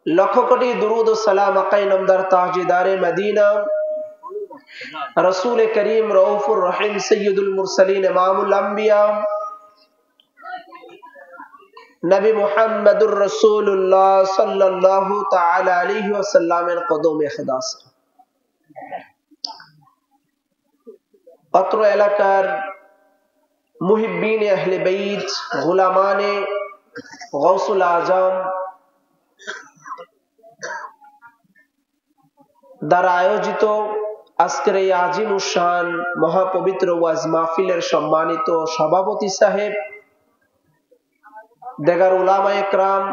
লক্ষ কোটি দুরুদ ও সালাম আকাই নামদার তাজদারে মদিনা রাসূল করিম রউফুর রহিম সৈয়দুল মুরসালিন ইমামুল আম্বিয়া নবী মুহাম্মদুর রাসূলুল্লাহ সাল্লাল্লাহু তাআলা আলাইহি ওয়াসাল্লামের কদমে খদাস। অত্র এলাকার মুহিব্বিন আহলে বাইত, গোলামানে গৌসুল আজম দ্বারা আয়োজিত আজকের এই আজিম উশান মহাপবিত্র ওয়াজ মাহফিলের সম্মানিত সভাপতি সাহেব, দেগার উলামায়ে কেরাম,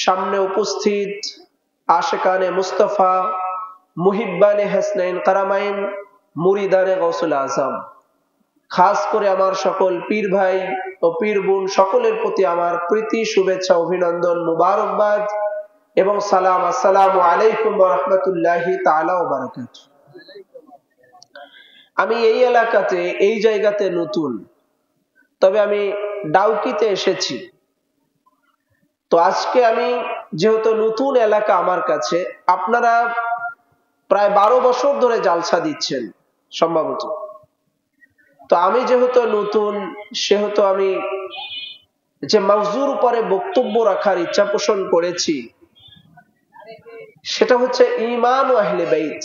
সামনে উপস্থিত আশিকানে মুস্তাফা, মুহিব্বানে হাসনাইন কারামাইন, মুরিদানে গৌসুল আজম, খাস করে আমার সকল পীর ভাই ও পীর বোন সকলের প্রতি আমার প্রীতি, শুভেচ্ছা, অভিনন্দন, মুবারকবাদ এবং সালাম। আসসালামু আলাইকুম ওয়া রাহমাতুল্লাহি তাআলা ওয়া বারাকাতুহু। আমি এই এলাকাতে, এই জায়গাতে নতুন, তবে আমি ডাউকিতে এসেছি। তো আজকে আমি যেহেতু নতুন এলাকা আমার কাছে, আপনারা প্রায় 12 বছর ধরে জালসা দিচ্ছেন সম্ভবত। তো আমি যেহেতু নতুন, সেহেতু আমি যে মাউজুর উপরে বক্তব্য রাখার ইচ্ছা পোষণ করেছি সেটা হচ্ছে ঈমান ও আহলে বাইত।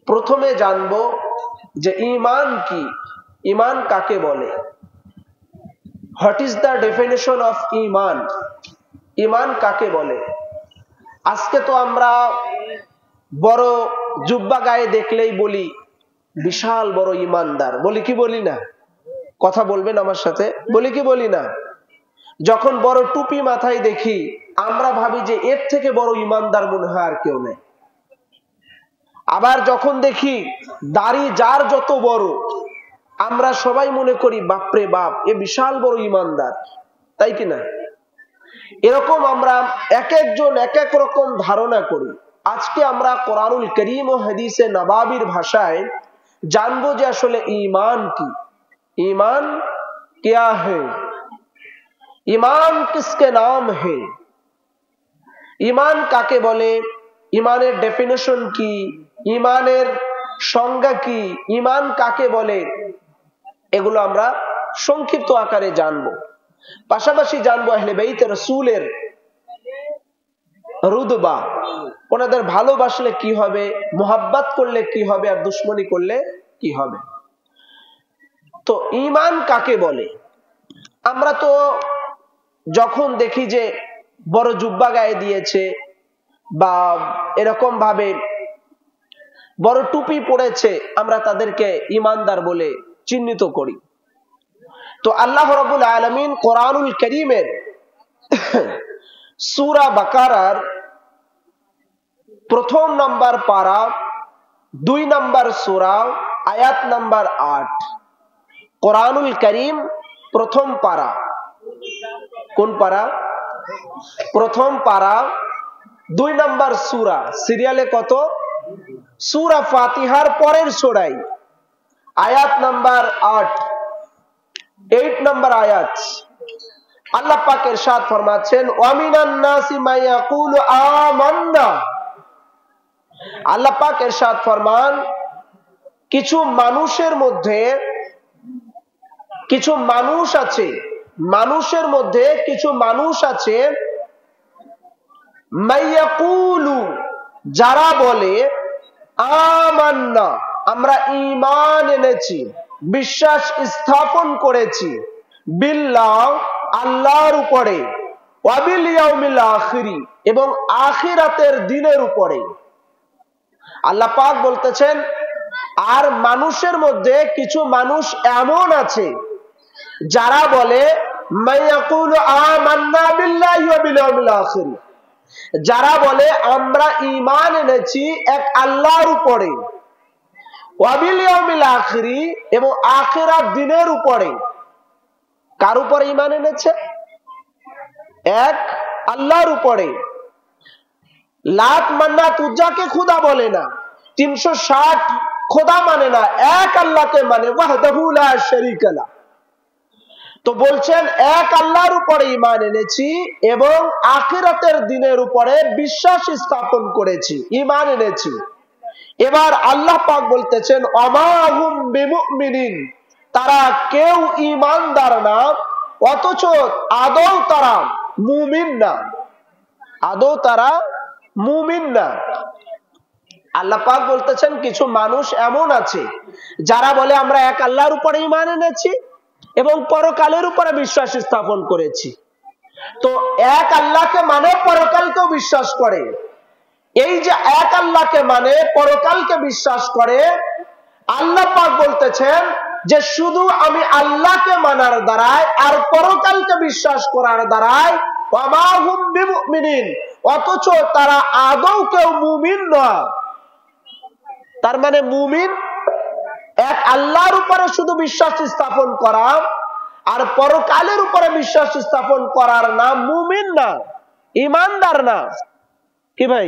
প্রথমে জানবো যে ঈমান কি, ঈমান কাকে বলে, what is the definition of ঈমান, ঈমান কাকে বলে। আজকে তো আমরা বড় জুব্বা গায়ে দেখলেই বলি বিশাল বড় ঈমানদার, বলি কি বলি না? কথা বলবেন আমার সাথে, বলি কি বলি না? যখন বড় টুপি মাথায় দেখি আমরা ভাবি যে এর থেকে বড় ঈমানদার মনে হয় আর কেউ নেই। আবার যখন দেখি দাড়ি যার যত বড়, আমরা সবাই মনে করি বাপরে বাপ, এ বিশাল বড় ঈমানদার, তাই কিনা? এরকম আমরা এক একজন এক এক রকম ধারণা করি। আজকে আমরা কোরআনুল কারীম ও হাদিসে নবাবির ভাষায় জানবো যে আসলে ঈমান কি, ঈমান क्या है, ঈমান किसके नाम है, ঈমান কাকে বলে, ঈমানের ডেফিনেশন কি, ঈমানের সংজ্ঞা কি, ঈমান কাকে বলে, এগুলো আমরা সংক্ষিপ্ত আকারে জানবো। পাশাপাশি জানবো আহলে বাইত রাসূলের রুতবা, ওনাদের ভালোবাসলে কি হবে, মুহাব্বত করলে কি হবে, আর দুশমনি করলে কি হবে। তো ঈমান কাকে বলে? আমরা তো যখন দেখি যে বড় জুব্বা গায়ে দিয়েছে বা এরকম ভাবে বড় টুপি পড়েছে, আমরা তাদেরকে ঈমানদার বলে চিহ্নিত করি। তো আল্লাহ রাব্বুল আলামিন কোরআনুল কারীমের সূরা বাকারার 1 নম্বর পারা 2 নম্বর সূরা আয়াত নম্বর 8, কোরআনুল কারীম প্রথম পারা, কোন পারা? প্রথম পারা 2 নম্বর সূরা, সিরিয়ালে কত? সূরা ফাতিহার পরের সূরায়, আয়াত নম্বর 8 নম্বর আয়াত। আল্লাহ পাক ইরশাদ ফরমাচ্ছেন, ওয়ামিনান নাসি মা ইয়াকুলু আমান্না। আল্লাহ পাক ইরশাদ ফরমান, কিছু মানুষের মধ্যে, কিছু মানুষ আছে, মানুষের মধ্যে কিছু মানুষ আছে, মা ইয়াকুলু, যারা বলে, আমান্না, আমরা ঈমান এনেছি, বিশ্বাস স্থাপন করেছি, বিল্লাহ, আল্লাহর উপরে, ওয়া বিল ইয়াউমিল আখির, এবং আখিরাতের দিনের উপরে। আল্লাহ পাক বলতেছেন, আর মানুষের মধ্যে কিছু মানুষ এমন আছে যারা বলে, মায়াকুলু আমান্না বিল্লাহি ওয়া বিল ইয়াউমিল আখির, যারা বলে আমরা ঈমান এনেছি এক আল্লাহর উপরে, ওয়া বিল ইয়াউমিল আখির, এবং আখিরাত দিনের উপরে। কার উপরে ঈমান এনেছে? এক আল্লাহর উপরে। লাত মান্নাত উজ্জাকে খোদা বলে না, 360 খোদা মানে না, এক আল্লাহকে মানে, ওয়াহদাহু লা শারীকা লাহ। তো বলছেন এক আল্লাহর উপরে ঈমান এনেছি এবং আখিরাতের দিনের উপরে বিশ্বাস স্থাপন করেছি, ঈমান এনেছি। এবার আল্লাহ পাক বলতেছেন ওমা হুম বিমুমিনিন, তারা কেউ ঈমানদার না, অথচ আদৌ তারা মুমিন না, আদৌ তারা মুমিন না। আল্লাহ পাক বলতেছেন কিছু মানুষ এমন আছে যারা বলে আমরা এক আল্লাহর উপরে ঈমান এনেছি এবং পরকালের উপরে বিশ্বাস স্থাপন করেছি। তো এক আল্লাহকে মানে পরকালকেও বিশ্বাস করে। এই যে এক আল্লাহকে মানে পরকালকে বিশ্বাস করে, আল্লাহ পাক বলতেছেন যে শুধু আমি আল্লাহকে মানার দ্বারাই আর পরকালকে বিশ্বাস করার দ্বারাই ওমা হুম বিমুমিনিন, অথচ তারা আদৌ কেউ মুমিন নয়। তার মানে মুমিন এক আল্লাহর উপরে শুধু বিশ্বাস স্থাপন করা আর পরকালের উপরে বিশ্বাস স্থাপন করার নাম মুমিন না, ঈমানদার না। কি ভাই,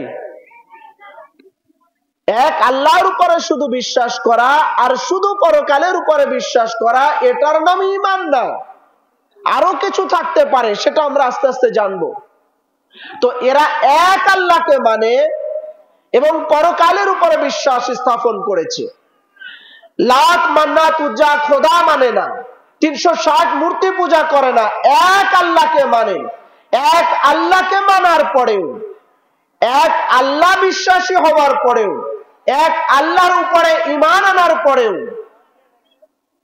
এক আল্লাহর উপরে শুধু বিশ্বাস করা আর শুধু পরকালের উপরে বিশ্বাস করা, এটার নাম ঈমান না। আরো কিছু থাকতে পারে, সেটা আমরা আস্তে আস্তে জানবো। তো এরা এক আল্লাহকে মানে এবং পরকালের উপরে বিশ্বাস স্থাপন করেছে। লাত মান্নাত উজ্জা খোদা মানে না, 360 মূর্তি পূজা করে না, এক আল্লাহকে মানে। এক আল্লাহকে মানার পরেও, এক আল্লাহ বিশ্বাসী হওয়ার পরেও, এক আল্লাহর উপরে ঈমান আনার পরেও,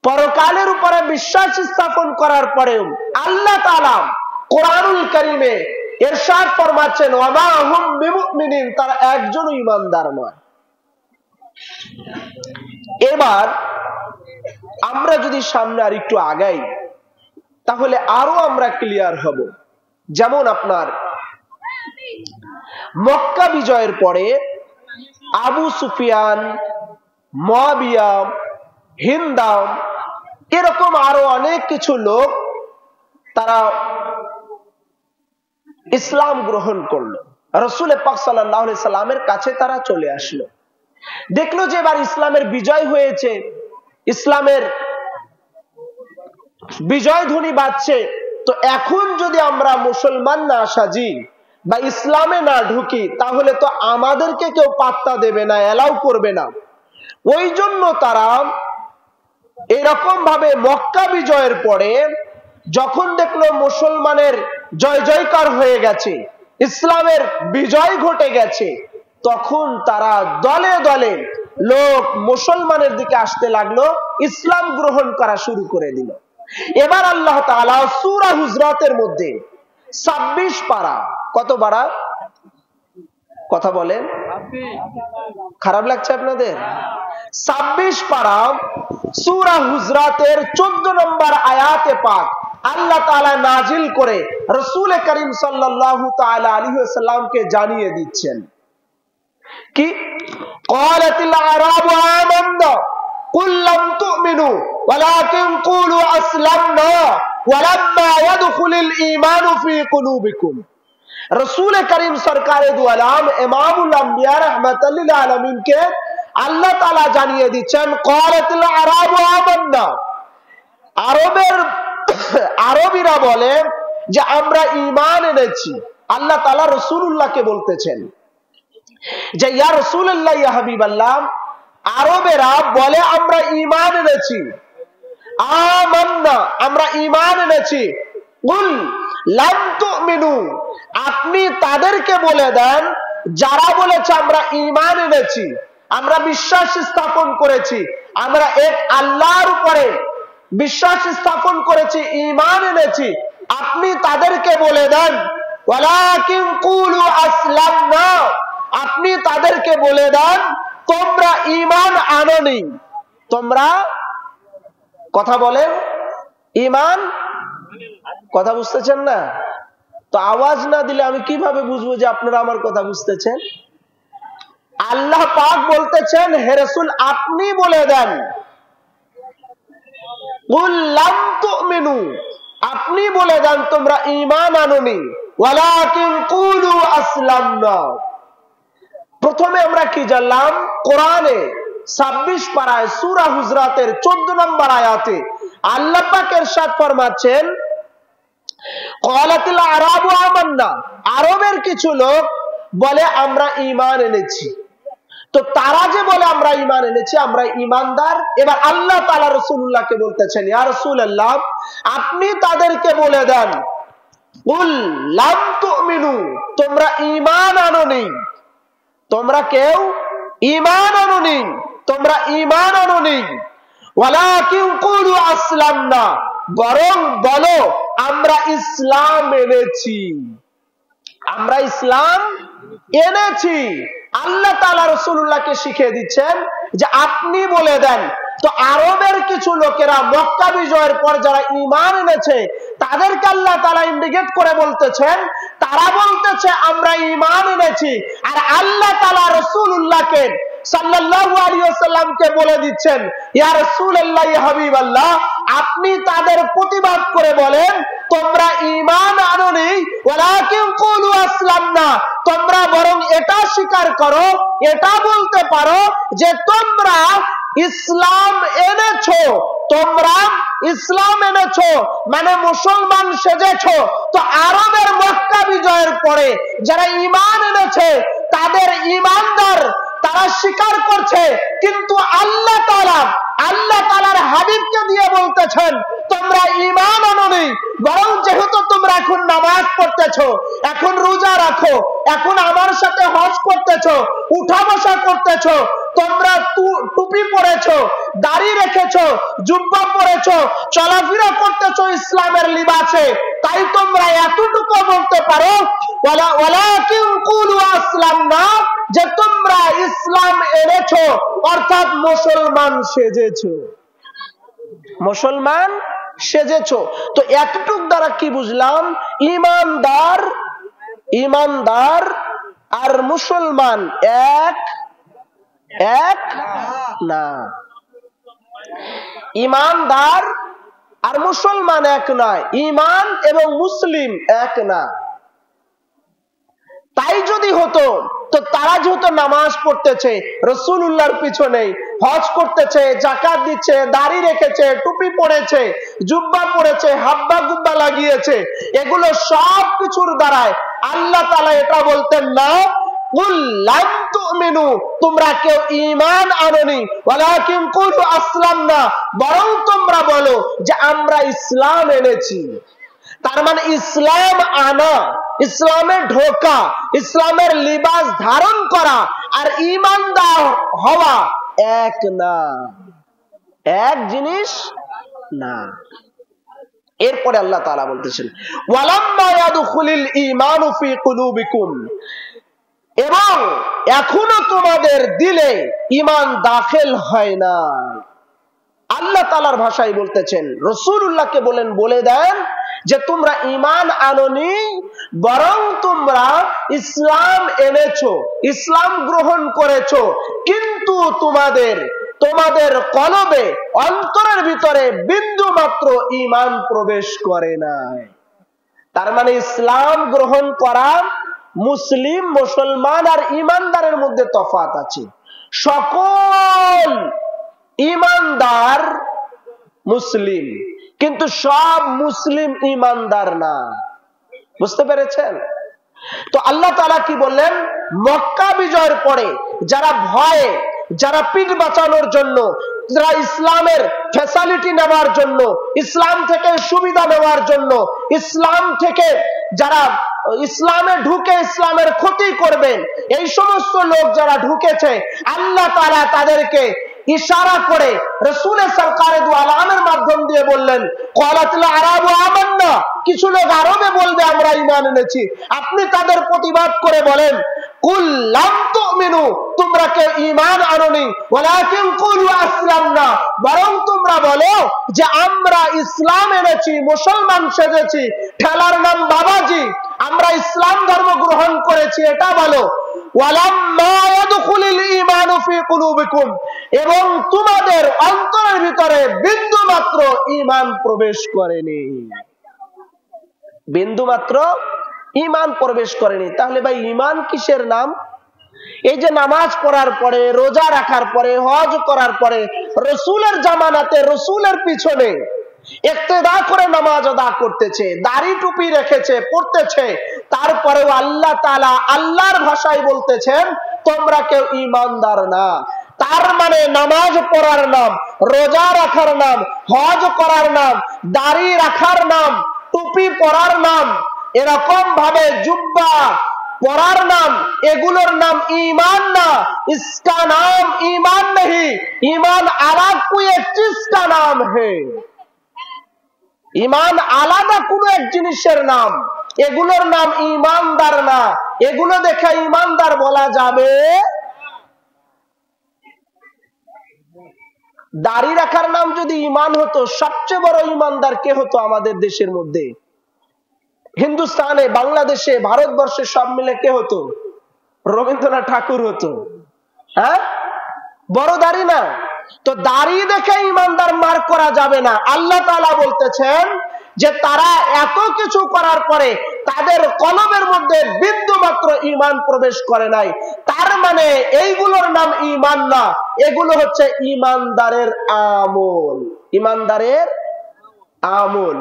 পরকালের উপরে বিশ্বাস স্থাপন করার পরেও আল্লাহ তাআলা কোরআনুল কারীমে ইরশাদ ফরমাচ্ছেন ওমা হুম বিমুমিনিন, তারা একজনও ঈমানদার নয়। এবার আমরা যদি সামনে আর একটু আগাই তাহলে আরো আমরা ক্লিয়ার হব। যেমন আপনার মক্কা বিজয়ের পরে আবু সুফিয়ান, মুয়াবিয়া, হিন্দাম, এরকম আরো অনেক কিছু লোক তারা ইসলাম গ্রহণ করলো। রাসূল পাক সাল্লাল্লাহু আলাইহি সাল্লামের কাছে তারা চলে আসলো, দেখলো যে এবার ইসলামের বিজয় হয়েছে, ইসলামের বিজয় ধ্বনি বাজছে। তো এখন যদি আমরা মুসলমান না সাজি বা ইসলামে না ঢুকি তাহলে তো আমাদেরকে কেউ পাত্তা দেবে না, এলাও করবে না। ওই জন্য তারা এরকম ভাবে মক্কা বিজয়ের পরে যখন দেখলো মুসলমানের জয় জয়কার হয়ে গেছে, ইসলামের বিজয় ঘটে গেছে, তখন তারা দলে দলে লোক মুসলমানের দিকে আসতে লাগলো, ইসলাম গ্রহণ করা শুরু করে দিল। এবার আল্লাহ তাআলা সূরা হুজরাতের মধ্যে 26 পারা, কত পারা কথা বলেন, খারাপ লাগছে আপনাদের? 26 পারা সূরা হুজরাতের 14 নম্বর আয়াতে পাক আল্লাহ তাআলা নাজিল করে রাসূল করিম সাল্লাল্লাহু তাআলা আলাইহি ওয়াসাল্লামকে জানিয়ে দিচ্ছেন কি ক্বালাতিল আরাবু আমান্না কুল লাম তুমিনু ওয়ালাকিন কুলু আসলামনা ওয়ালাম্মা ইয়াদখুলুল ঈমানু ফি কুলুবিকুম। রাসূল করিম সরকারে দু আলম ইমামুল আম্বিয়া রাহমাতুল লিল আলামিন কে আল্লাহ তাআলা জানিয়ে দিচ্ছেন ক্বালাতিল আরাবু আমান্না, আরবীরা বলে যে আমরা ঈমান এনেছি। আল্লাহ তাআলা রাসূলুল্লাহকে বলতেছেন যে ইয়া রাসূলুল্লাহ, ইয়া হাবিবাল্লাহ, আরবেরা বলে আমরা ঈমান এনেছি, আমান্না আমরা ঈমান এনেছি, কুল লাম তুমিনু আপনি তাদেরকে বলে দেন যারা বলেছে আমরা ঈমান এনেছি, আমরা বিশ্বাস স্থাপন করেছি, আমরা এক আল্লাহর উপরে বিশ্বাস স্থাপন করেছি, ঈমান এনেছি, আপনি তাদেরকে বলে দেন ওয়ালাকিন কুলু আসলামনা আপনি তাদেরকে বলে দেন তোমরা ঈমান আনোনি। তোমরা কথা বলেন ঈমান, কথা বুঝতেছেন না? তো আওয়াজ না দিলে আমি কিভাবে বুঝবো যে আপনারা আমার কথা বুঝতেছেন? আল্লাহ পাক বলতেছেন হে রাসূল আপনি বলে দেন কুল লাম তুমিনু আপনি বলে দেন তোমরা ঈমান আনোনি, ওয়ালাকিন কুলু আসলামনা। প্রথমে আমরা কি জানলাম? কোরআনে 26 পারায় সূরা হুজরাতের 14 নম্বর আয়াতে আল্লাহ পাক ইরশাদ ফরমাচ্ছেন, ক্বালাতিল আরাবু আমান্না, আরবের কিছু লোক বলে আমরা ঈমান এনেছি। তো তারা যে বলে আমরা ঈমান এনেছি, আমরা ঈমানদার, এবার আল্লাহ তাআলা রাসূলুল্লাহকে বলতেছেন, ইয়া রাসূলুল্লাহ আপনি তাদেরকে বলে দেন, কুল লাম তুমিনু, তোমরা ঈমান আনোনি, তোমরা কেউ ঈমান আনোনি, তোমরা ঈমান আনোনি, ওয়ালাকিন কুলু আসলামনা, বরং বলো আমরা ইসলাম এনেছি, আমরা ইসলাম এনেছি। আল্লাহ তাআলা রাসূলুল্লাহকে শিখিয়ে দিচ্ছেন যে আপনি বলে দেন। তো আরবের কিছু লোকেরা মক্কা বিজয়ের পর যারা ঈমান এনেছে তাদেরকে আল্লাহ তাআলা ইন্ডিকেট করে বলতেছেন, তারা বলতেছে আমরা ঈমান এনেছি, আর আল্লাহ তাআলা রাসূলুল্লাহকে সাল্লাল্লাহু আলাইহি ওয়াসাল্লামকে বলে দিচ্ছেন, ইয়া রাসূলুল্লাহ, ইয়া হাবিবাল্লাহ, আপনি তাদের প্রতিবাদ করে বলেন তোমরা ঈমান আনোনি, ওয়ালাকিন কুলু আসলামনা, তোমরা বরং এটা স্বীকার করো, এটা বলতে পারো যে তোমরা ইসলাম এনেছো, তোমরা ইসলাম এনেছো মানে মুসলমান সেজেছো। তো আরবের মক্কা বিজয়ের পরে যারা ঈমান এনেছে তাদের ঈমানদার, তারা স্বীকার করছে, কিন্তু আল্লাহ তাআলার হাবিবকে দিয়ে বলতেছেন তোমরা ঈমান আনোনি, বরং যেহেতু তোমরা এখন নামাজ পড়তেছো, এখন রোজা রাখো, এখন আমার সাথে হজ করতেছো, উঠা বসা করতেছো, তোমরা টুপি পরেছো, দাড়ি রেখেছো, জুব্বা পরেছো, চলাফেরা করতেছো ইসলামের লিবাসে, তাই তোমরা এতটুকু বলতে পারো ওয়ালাকিন কুলু আসলামনা, যে তোমরা ইসলাম এনেছো, অর্থাৎ মুসলমান সেজেছো, মুসলমান সেজেছো। তো এতটুক দ্বারা কি বুঝলাম? ঈমানদার আর মুসলমান এক না, ঈমানদার আর মুসলমান এক নয়, ঈমান এবং মুসলিম এক না। তাই যদি হতো, তো তারা যেহেতু নামাজ পড়তেছে, রাসূলুল্লাহর পিছনে হজ করতেছে, যাকাত দিচ্ছে, দাড়ি রেখেছে, টুপি পরেছে, জুব্বা পরেছে, হাব্বা গুব্বা লাগিয়েছে, এগুলো সব কিছুর দ্বারায় আল্লাহ তাআলা এটা বলতেন না কুল লাম তুমিনু, তোমরা কেউ ঈমান আনোনি, ওয়ালাকিন কুলু আসলামনা, বরং তোমরা বলো যে আমরা ইসলাম এনেছি। তার মানে ইসলাম আনা, ইসলামে ঢোকা, ইসলামের লিবাস ধারণ করা আর ঈমানদার হওয়া এক না, এক জিনিস না। এরপরে আল্লাহ তাআলা বলতেছেন ওয়ালাম্মা ইয়াদখুলিল ঈমানু ফি কুলুবিকুম, এবং এখনো তোমাদের দিলে ঈমান দাখিল হয় না। আল্লাহ তাআলার ভাষায় বলতেছেন, রাসূলুল্লাহকে বলে দেন যে তোমরা ঈমান আনোনি, বরং তোমরা ইসলাম এনেছো, ইসলাম গ্রহণ করেছো, কিন্তু তোমাদের কলবে, অন্তরের ভিতরে বিন্দু মাত্র ঈমান প্রবেশ করে নাই। তার মানে ইসলাম গ্রহণ করা, মুসলিম মুসলমান আর ঈমানদারের মধ্যে তফাৎ আছে। সকল ঈমানদার মুসলিম, কিন্তু সব মুসলিম ঈমানদার না। বুঝতে পেরেছেন? তো আল্লাহ তাআলা কি বললেন? মক্কা বিজয়ের পরে যারা ভয়ে, যারা পিঠ বাঁচানোর জন্য, যারা ইসলামের ফ্যাসিলিটি নেওয়ার জন্য, ইসলাম থেকে সুবিধা নেওয়ার জন্য, ইসলাম থেকে যারা ইসলামে ঢুকে ইসলামের ক্ষতি করবেন, এই সমস্ত লোক যারা ঢুকেছে, আল্লাহ তাআলা তাদেরকে ইশারা করে রাসূল সরকারে দু আলমের মাধ্যম দিয়ে বললেন, ক্বালাতিল আরাবু আমান্না, কিছু লোক আরবে বলবে আমরা ঈমান এনেছি। আপনি তাদের প্রতিবাদ করে বলেন কুল লাম তুমিনু, তোমরা কেউ ঈমান আনোনি, ওয়ালাকিন কুলু আসলামনা, বরং তোমরা বলো যে আমরা ইসলাম এনেছি, মুসলমান সেজেছি, ঠেলার নাম বাবাজি, আমরা ইসলাম ধর্ম গ্রহণ করেছি, এটা বলো। ওয়ালাম্মা ইয়াদখুলিল ঈমানু ফি কুলুবিকুম, এবং তোমাদের অন্তরের ভিতরে বিন্দু মাত্র ঈমান প্রবেশ করেনি, বিন্দু মাত্র ঈমান প্রবেশ করেনি। তাহলে ভাই ঈমান কিসের নাম? এই যে নামাজ পড়ার পরে, রোজা রাখার পরে, হজ করার পরে, রসুলের জামানাতে রসুলের পিছনে ইক্তেদা করে নামাজ আদা করতেছে, দাড়ি টুপি রেখেছে, পড়তেছে, তারপরেও আল্লাহ তাআলা আল্লাহর ভাষায় বলতেছেন তোমরা কেউ ঈমানদার না। তার মানে নামাজ পড়ার নাম, রোজা রাখার নাম, হজ করার নাম, দাড়ি রাখার নাম, টুপি পরার নাম, এরকম ভাবে জুব্বা পরার নাম, এগুলোর নাম ईमान ना, इसका नाम ईमान नहीं, ईमान अलग कोई एक चीज का नाम है। ईमान আলাদা কোন এক জিনিসের নাম, এগুলোর নাম ঈমানদার না। এগুলো দেখে ঈমানদার বলা যাবে? দাড়ি রাখার নাম যদি ঈমান হতো, সবচেয়ে বড় ঈমানদার কে হতো আমাদের দেশের মধ্যে? হিন্দুস্তানে, বাংলাদেশে, ভারতবর্ষে সব মিলে কে হতো? রবীন্দ্রনাথ ঠাকুর হতো। হ্যাঁ, বড় দাড়ি না। তো দাড়ি দেখে ঈমানদার মার্ক করা যাবে না। আল্লাহ তাআলা বলতেছেন যে তারা এত কিছু করার পরে তাদের কলবের মধ্যে বিন্দু মাত্র ঈমান প্রবেশ করে নাই, তার মানে এইগুলোর নাম ঈমান না, এগুলো হচ্ছে ঈমানদারের আমল। ঈমানদারের আমল,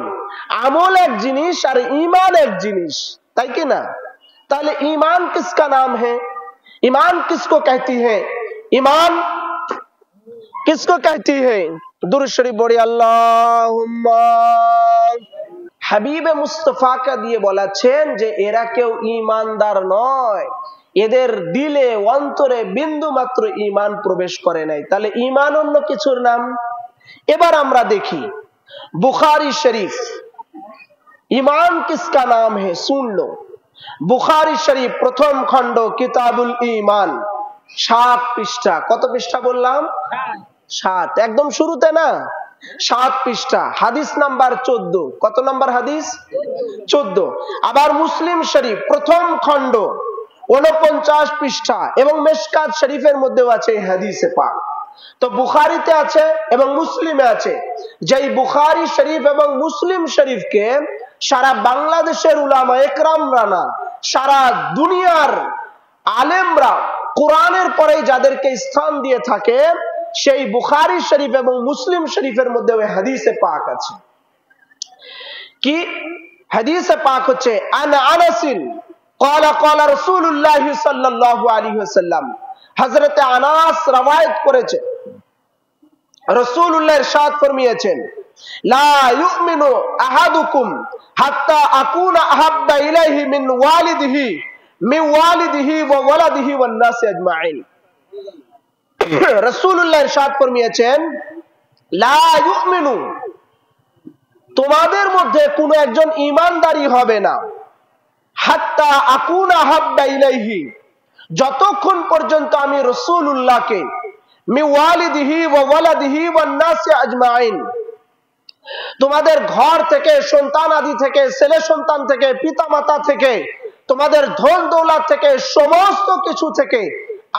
আমল এক জিনিস আর ঈমান এক জিনিস, তাই কি না? তাহলে ईमान किसका नाम है? ईमान किसको कहती है? ईमान किसको कहती है? दुरूद शरीफ पढ़ी আল্লাহুম্মা। হাবিবে মুস্তাফা কে দিয়ে বলেছেন যে এরা কেউ ঈমানদার নয়, এদের দিলে অন্তরে বিন্দু মাত্র ঈমান প্রবেশ করে নাই। তাহলে ঈমান অন্য কিছুর নাম। এবার আমরা দেখি বুখারী শরীফ, ईमान किसका नाम है सुन लो। বুখারী শরীফ প্রথম খণ্ড কিতাবুল ঈমান 7 পৃষ্ঠা। কত পৃষ্ঠা বললাম? 7, একদম শুরুতে না, 7 পৃষ্ঠা, হাদিস নাম্বার 14। কত নাম্বার হাদিস? 14। আবার মুসলিম শরীফ প্রথম খণ্ড 49 পৃষ্ঠা এবং মিশকাত শরীফের মধ্যেও আছে এই হাদিসে পাক। তো বুখারীতে আছে এবং মুসলিমে আছে। যেই বুখারী শরীফ এবং মুসলিম শরীফকে সারা বাংলাদেশের উলামা একরামরা না, সারা দুনিয়ার আলেমরা কোরআনের পরে যাদেরকে স্থান দিয়ে থাকে, সেই বুখারী শরীফ এবং মুসলিম শরীফের মধ্যে ওই হাদিসে পাক আছে। কি হাদিসে পাক হচ্ছে আন আনাসিন ক্বালা ক্বালা রাসূলুল্লাহ সাল্লাল্লাহু আলাইহি ওয়াসাল্লাম, হযরত আনাস রওয়ায়াত করেছে, রাসূলুল্লাহ ইরশাদ ফরমিয়েছেন লা ইউমিনু আহাদুকুম হাত্তা আকুনা আহাব্বা ইলাইহি মিন ওয়ালিদিহি ওয়া ওয়ালাদিহি ওয়ান নাস আজমাইন। রাসূলুল্লাহ ইরশাদ ফরমিয়েছেন লা ইউমিনু, তোমাদের মধ্যে কোন একজন ঈমানদারী হবে না, হাত্তা আকুনা আহাব্বা ইলাইহি, যতক্ষণ পর্যন্ত আমি রাসূলুল্লাহকে মিন ওয়ালিদিহি ওয়া ওয়ালাদিহি ওয়ান নাস আজমাইন, তোমাদের ঘর থেকে, সন্তান আদি থেকে, ছেলে সন্তান থেকে, পিতামাতা থেকে, তোমাদের ধন দৌলত থেকে, সমস্ত কিছু থেকে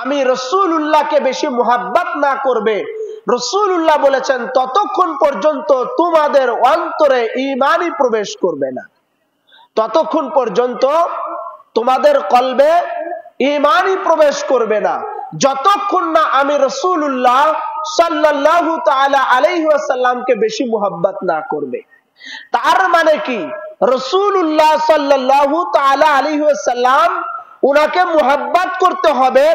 আমি রাসূলুল্লাহকে বেশি মুহাব্বত না করবে, রাসূলুল্লাহ বলেছেন ততক্ষণ পর্যন্ত তোমাদের অন্তরে ঈমানই প্রবেশ করবে না, ততক্ষণ পর্যন্ত তোমাদের কলবে ঈমানই প্রবেশ করবে না, যতক্ষণ না আমি রাসূলুল্লাহ সাল্লাল্লাহু তাআলা আলাইহি ওয়াসাল্লামকে বেশি মুহাব্বত না করবে। তার মানে কি রাসূলুল্লাহ সাল্লাল্লাহু তাআলা আলাইহি ওয়াসাল্লাম, উনাকে মুহাব্বত করতে হবে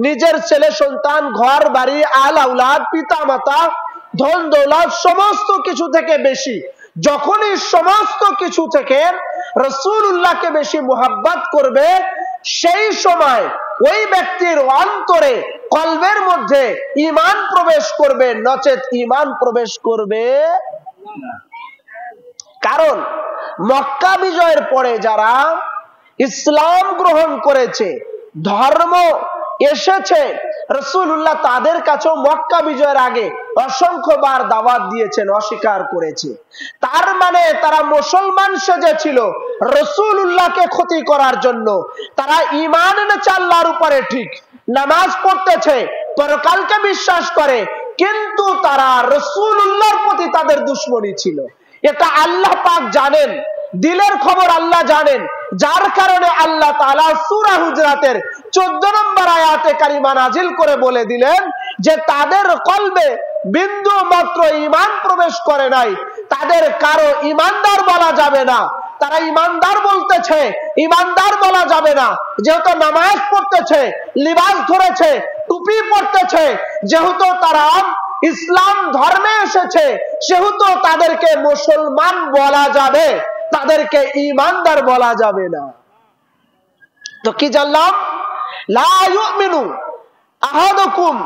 নিজের ছেলে সন্তান, ঘর বাড়ি, আল আওলাদ, পিতা মাতা, ধন দৌলত সমস্ত কিছু থেকে বেশি। যখনই সমস্ত কিছু থেকে রাসূলুল্লাহকে বেশি মুহাব্বত করবে, সেই সময় ওই ব্যক্তির অন্তরে, কলবের মধ্যে ঈমান প্রবেশ করবে, নচেত ঈমান প্রবেশ করবে না। কারণ মক্কা বিজয়ের পরে যারা ইসলাম গ্রহণ করেছে, ধর্ম এসেছে, রাসূলুল্লাহ তাদের কাছেও মক্কা বিজয়ের আগে অসংখ্যবার দাওয়াত দিয়েছেন, অস্বীকার করেছে। তার মানে তারা মুসলমান সেজেছিল রাসূলুল্লাহকে ক্ষতি করার জন্য। তারা ঈমান এনেছে আল্লাহর উপরে, ঠিক, নামাজ পড়তেছে, পরকালকে বিশ্বাস করে, কিন্তু তারা রাসূলুল্লাহর প্রতি তাদের দুশমনী ছিল। এটা আল্লাহ পাক জানেন, দিলের খবর আল্লাহ জানেন, যার কারণে আল্লাহ তাআলা সূরা হুজরাতের 14 নম্বর নম্বর আয়াতে কারিমা নাজিল করে বলে দিলেন যে তাদের কলবে বিন্দু মাত্র ঈমান প্রবেশ করে নাই, তাদের কারো ঈমানদার বলা যাবে না। তারা ঈমানদার বলতেছে, ঈমানদার বলা যাবে না। যেহেতু নামাজ পড়তেছে, লিবাস ধরেছে, টুপি পড়তেছে, যেহেতু তারা ইসলাম ধর্মে এসেছে, সেহেতু তাদেরকে মুসলমান বলা যাবে, তাদেরকে ঈমানদার বলা যাবে না। তো কি জানলাম? লা ইউমিনু আহাদুকুম,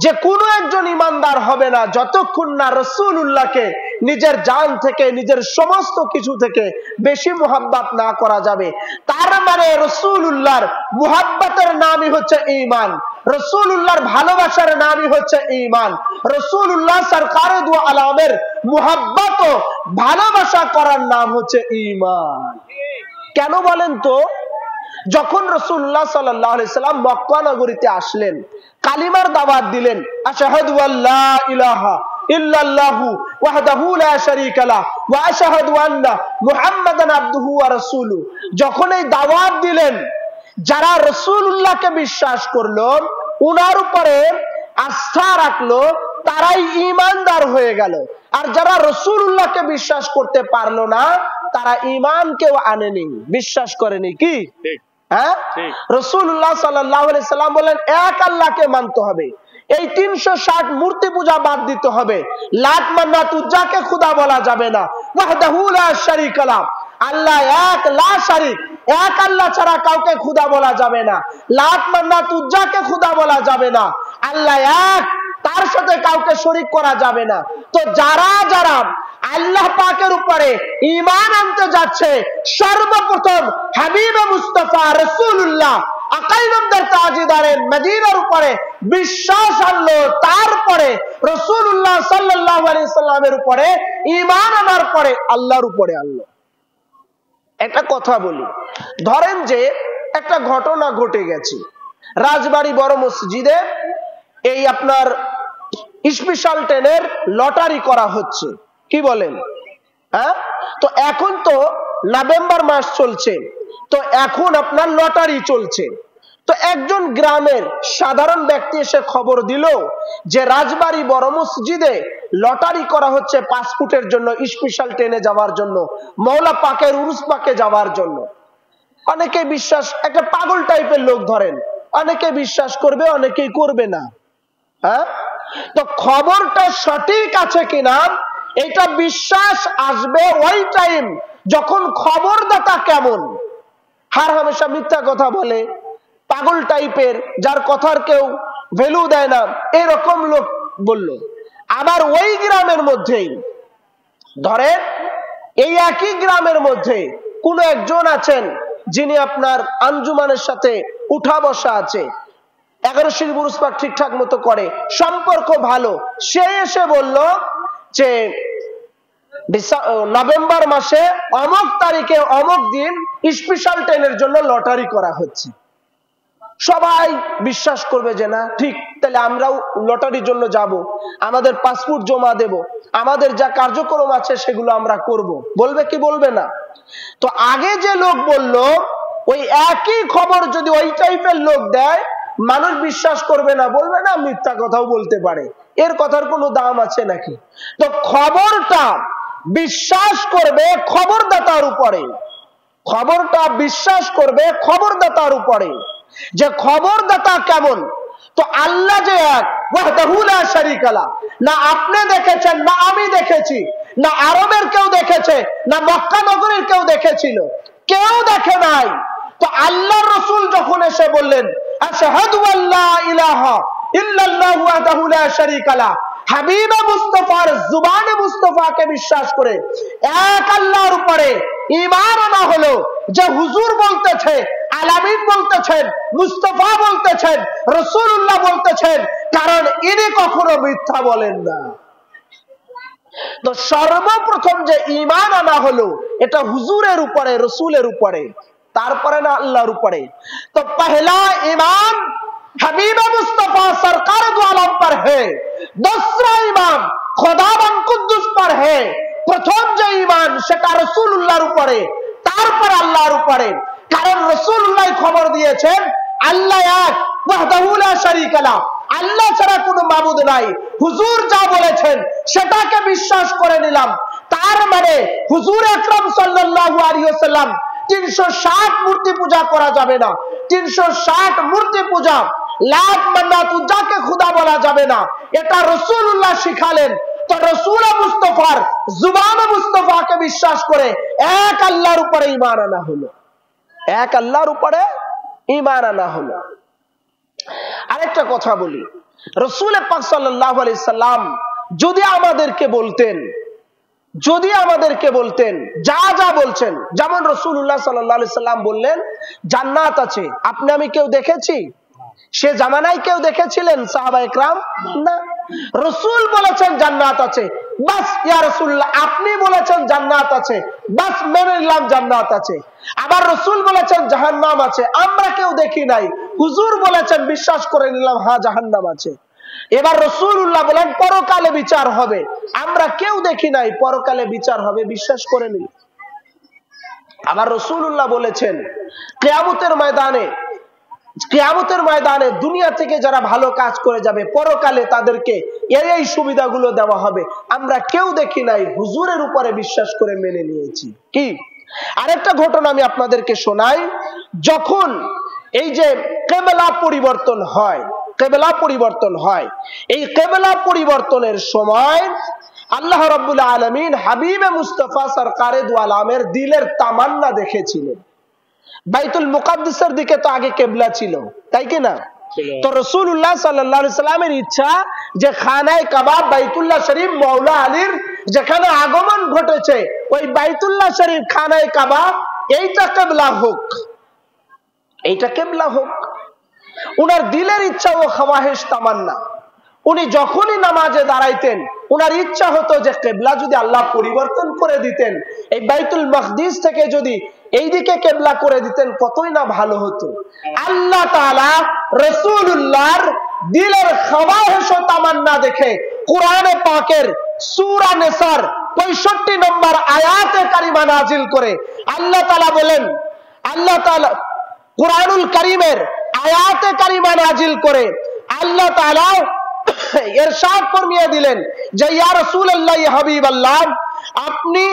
যে কোনো একজন ঈমানদার হবে না যতক্ষণ না রাসূলুল্লাহকে নিজের জান থেকে, নিজের সমস্ত কিছু থেকে বেশি মুহাব্বত না করা যাবে। তার মানে রাসূলুল্লাহর মুহাব্বতের নামই হচ্ছে ঈমান, রাসূলুল্লাহর ভালোবাসার নামই হচ্ছে ঈমান, রাসূলুল্লাহ সরকারে দু আলমের মুহাব্বত ও ভালোবাসা করার নাম হচ্ছে ঈমান। কেন বলেন তো? যখন রাসূলুল্লাহ সাল্লাল্লাহু আলাইহি সাল্লাম মক্কা নগরীতে আসলেন, কালিমার দাওয়াত দিলেন, আশহাদু আল্লা ইলাহা ইল্লাল্লাহু ওয়াহদাহু লা শারীকা লাহু ওয়া আশহাদু আন্না মুহাম্মাদান আবদুহু ওয়া রাসূলুহু, যখন এই দাওয়াত দিলেন, যারা রাসূলুল্লাহকে বিশ্বাস করলো, উনার উপরে আস্থা রাখলো, তারাই ঈমানদার হয়ে গেল। আর যারা রাসূলুল্লাহকে বিশ্বাস করতে পারলো না, তারা ঈমান কেউ আনেনি, বিশ্বাস করেনি। কি হ্যাঁ? রাসূলুল্লাহ সাল্লাল্লাহু আলাইহি সাল্লাম বলেন এক আল্লাহকে মানতে হবে, এই 360 মূর্তি পূজা বাদ দিতে হবে, লাত মান্নাত উজ্জাকে খোদা বলা যাবে না, ওয়াহদাহু লা শারীকা লাহু, আল্লাহ এক, লা শারীক, এক আল্লাহ ছাড়া কাউকে খোদা বলা যাবে না, লাত মান্নাত উজ্জাকে খোদা বলা যাবে না, আল্লাহ এক, তার সাথে কাউকে শরীক করা যাবে না। তো যারা যারা আল্লাহ পাকের উপরে ঈমান আনতে যাচ্ছে, সর্বপ্রথম হাবিবে মুস্তাফা রাসূলুল্লাহ আকাইনদের তাজদারে মদিনার উপরে বিশ্বাস আনলো, তারপরে রাসূলুল্লাহ সাল্লাল্লাহু আলাইহি সাল্লামের উপরে ঈমান আনার পরে আল্লাহর উপরে আনলো। একটা কথা বলি, ধরেন যে একটা ঘটনা ঘটে গেছে, রাজবাড়ী বড় মসজিদে এই আপনার স্পেশাল ট্রেনের লটারি করা হচ্ছে, কি বলেন? হ্যাঁ, তো এখন তো নভেম্বর মাস চলছে, তো এখন আপনার লটারি চলছে। তো একজন গ্রামের সাধারণ ব্যক্তি এসে খবর দিল যে রাজবাড়ী বড় মসজিদে লটারি করা হচ্ছে পাসপোর্টের জন্য, স্পেশাল ট্রেনে যাওয়ার জন্য, মওলা পাকের উরুস পাকে যাওয়ার জন্য। অনেকে বিশ্বাস, একটা পাগল টাইপের লোক ধরেন, অনেকে বিশ্বাস করবে, অনেকেই করবে না। হ্যাঁ, তো খবরটা সঠিক আছে কিনা এটা বিশ্বাস আসবে ওই টাইম যখন খবরদাতা কেমন, হার হামেশা মিথ্যা কথা বলে, পাগল টাইপের, যার কথার কেউ ভ্যালু দেয় না, এরকম লোক বলল। আবার ওই গ্রামের মধ্যেই ধরেন এই একই গ্রামের মধ্যে কোন একজন আছেন যিনি আপনার আঞ্জুমানের সাথে উঠা বসা আছে, 11 শির বুরুজ পাক ঠিকঠাক মতো করে, সম্পর্ক ভালো, সে এসে বলল যে নভেম্বর মাসে অমুক তারিখে অমুক দিন স্পেশাল ট্রেনের জন্য লটারি করা হচ্ছে। সবাই বিশ্বাস করবে যে না ঠিক, তাহলে আমরাও লটারির জন্য যাব, আমাদের পাসপোর্ট জমা দেব, আমাদের যা কার্যক্রম আছে সেগুলো আমরা করব, বলবে কি বলবে না? তো আগে যে লোক বলল, ওই একই খবর যদি ওই টাইপের লোক দেয়, মানুষ বিশ্বাস করবে না, বলবে না মিথ্যা কথাও বলতে পারে, এর কথার কোনো দাম আছে নাকি? তো খবরটা বিশ্বাস করবে খবরদাতার উপরে, খবরটা বিশ্বাস করবে খবরদাতার উপরে, যে খবরদাতা কেমন। তো আল্লাহ যে এক, ওয়াহদাহু লা শারীকা লাহু, না আপনি দেখেছেন, না আমি দেখেছি, না আরবের কেউ দেখেছে, না মক্কা নগরীর কেউ দেখেছিল, কেউ দেখে নাই। তো আল্লাহর রাসূল যখন এসে বললেন আশহাদু আল্লা ইলাহা ইল্লাল্লাহু ওয়াহদাহু লা শারীকা লাহু, হাবিবে মুস্তাফার জুবানে মুস্তাফাকে বিশ্বাস করে এক আল্লাহর উপরে ঈমান আনা হলো, যে হুজুর বলতেছে, আলামিন বলতেছেন, মুস্তাফা বলতেছেন, রাসূলুল্লাহ বলতেছেন, কারণ ইনি কখনো মিথ্যা বলেন না। তো সর্বপ্রথম যে ঈমান আনা হলো এটা হুজুরের উপরে, রাসূলের উপরে, তারপরে না আল্লাহর উপরে। তো পহলা ईमान हबीब मुस्तफा सरकार दो आलम पर है, दूसरा ईमान खुदाबंद कुद्दुस पर है। प्रथम जो ईमान সেটা রাসূলুল্লাহর উপরে, তারপর আল্লাহর উপরে। কারণ রাসূলুল্লাহ খবর দিয়েছেন আল্লাহ এক, ওয়াহদাহু লা শারীকা লাহ, আল্লাহ ছাড়া কোনো মাবুদ নাই, হুজুর যা বলেছেন সেটাকে বিশ্বাস করে নিলাম। তার মানে হুজুর আকরাম সাল্লাল্লাহু আলাইহি ওয়াসাল্লাম 360 মূর্তি পূজা করা যাবে না। 360 মূর্তি পূজা, লাত মান্নাত উজ্জাকে খোদা বলা যাবে না, এটা রাসূলুল্লাহ শিখালেন। তো রাসূল মুস্তাফার জুবান মুস্তাফাকে বিশ্বাস করে এক আল্লাহর উপরে ঈমান আনা হলো, এক আল্লাহর উপরে ঈমান আনা হলো। আরেকটা কথা বলি, রাসূল পাক সাল্লাল্লাহু আলাইহি সাল্লাম যদি আমাদেরকে বলতেন যা যা বলছেন, যেমন রাসূলুল্লাহ সাল্লাল্লাহু আলাইহি সাল্লাম বললেন জান্নাত আছে, আপনি আমি কেউ দেখেছি? সে জামানায় কেউ দেখেছিলেন সাহাবায়ে কেরাম? না। রাসূল বলেছেন জান্নাত আছে, বাস ইয়া রাসূলুল্লাহ আপনি বলেছেন জান্নাত আছে, বাস মেনে নিলাম জান্নাত আছে। আবার রাসূল বলেছেন জাহান্নাম আছে, আমরা কেউ দেখি নাই, হুজুর বলেছেন বিশ্বাস করে নিলাম হ্যাঁ জাহান্নাম আছে। এবার রাসূলুল্লাহ বলেন পরকালে বিচার হবে, আমরা কেউ দেখি নাই, পরকালে বিচার হবে, বিশ্বাস করে নিল। আবার রাসূলুল্লাহ বলেছেন কিয়ামতের ময়দানে দুনিয়া থেকে যারা ভালো কাজ করে যাবে পরকালে তাদেরকে এই সুবিধাগুলো দেওয়া হবে, আমরা কেউ দেখি নাই, হুজুরের উপরে বিশ্বাস করে মেনে নিয়েছি। কি আরেকটা ঘটনা আমি আপনাদেরকে শোনাই, যখন এই যে কিবলা পরিবর্তন হয়, এই কিবলা পরিবর্তনের সময় আল্লাহ রাব্বুল আলামিন হাবিবে মুস্তাফা সরকারে দু আলমের দিলের তামান্না দেখেছিলেন। বাইতুল মুকাদ্দাসের দিকে তো আগে কিবলা ছিল, তাই কি না? তো রাসূলুল্লাহ সাল্লাল্লাহু আলাইহি সাল্লামের ইচ্ছা যে খানায়ে কাবা বাইতুল্লাহ শরীফ মাওলা আলীর যেখানে আগমন ঘটেছে ওই বাইতুল্লাহ শরীফ খানায়ে কাবা এইটা কিবলা হোক, উনার দিলের ইচ্ছা ও খাওয়াহেশ তামান্না। উনি যখনই নামাজে দাঁড়াইতেন উনার ইচ্ছা হতো যে কিবলা যদি আল্লাহ পরিবর্তন করে দিতেন, এই বাইতুল মাকদিস থেকে যদি এইদিকে কিবলা করে দিতেন কতই না ভালো হতো। আল্লাহ তাআলা রাসূলুল্লাহর দিলের খাওয়াহেশ ও তামান্না দেখে কোরআনে পাকের সূরা নিসার 65 নম্বর আয়াতে কারিমা নাজিল করে আল্লাহ তাআলা বলেন, আল্লাহ তাআলা কুরআনুল কারীমের আয়াতে কারিমা নাজিল করে আল্লাহ তাআলা ইরশাদ ফরমিয়ে দিলেন যে ইয়া রাসূলুল্লাহ ইয়া হাবিবাল্লাহ, আপনি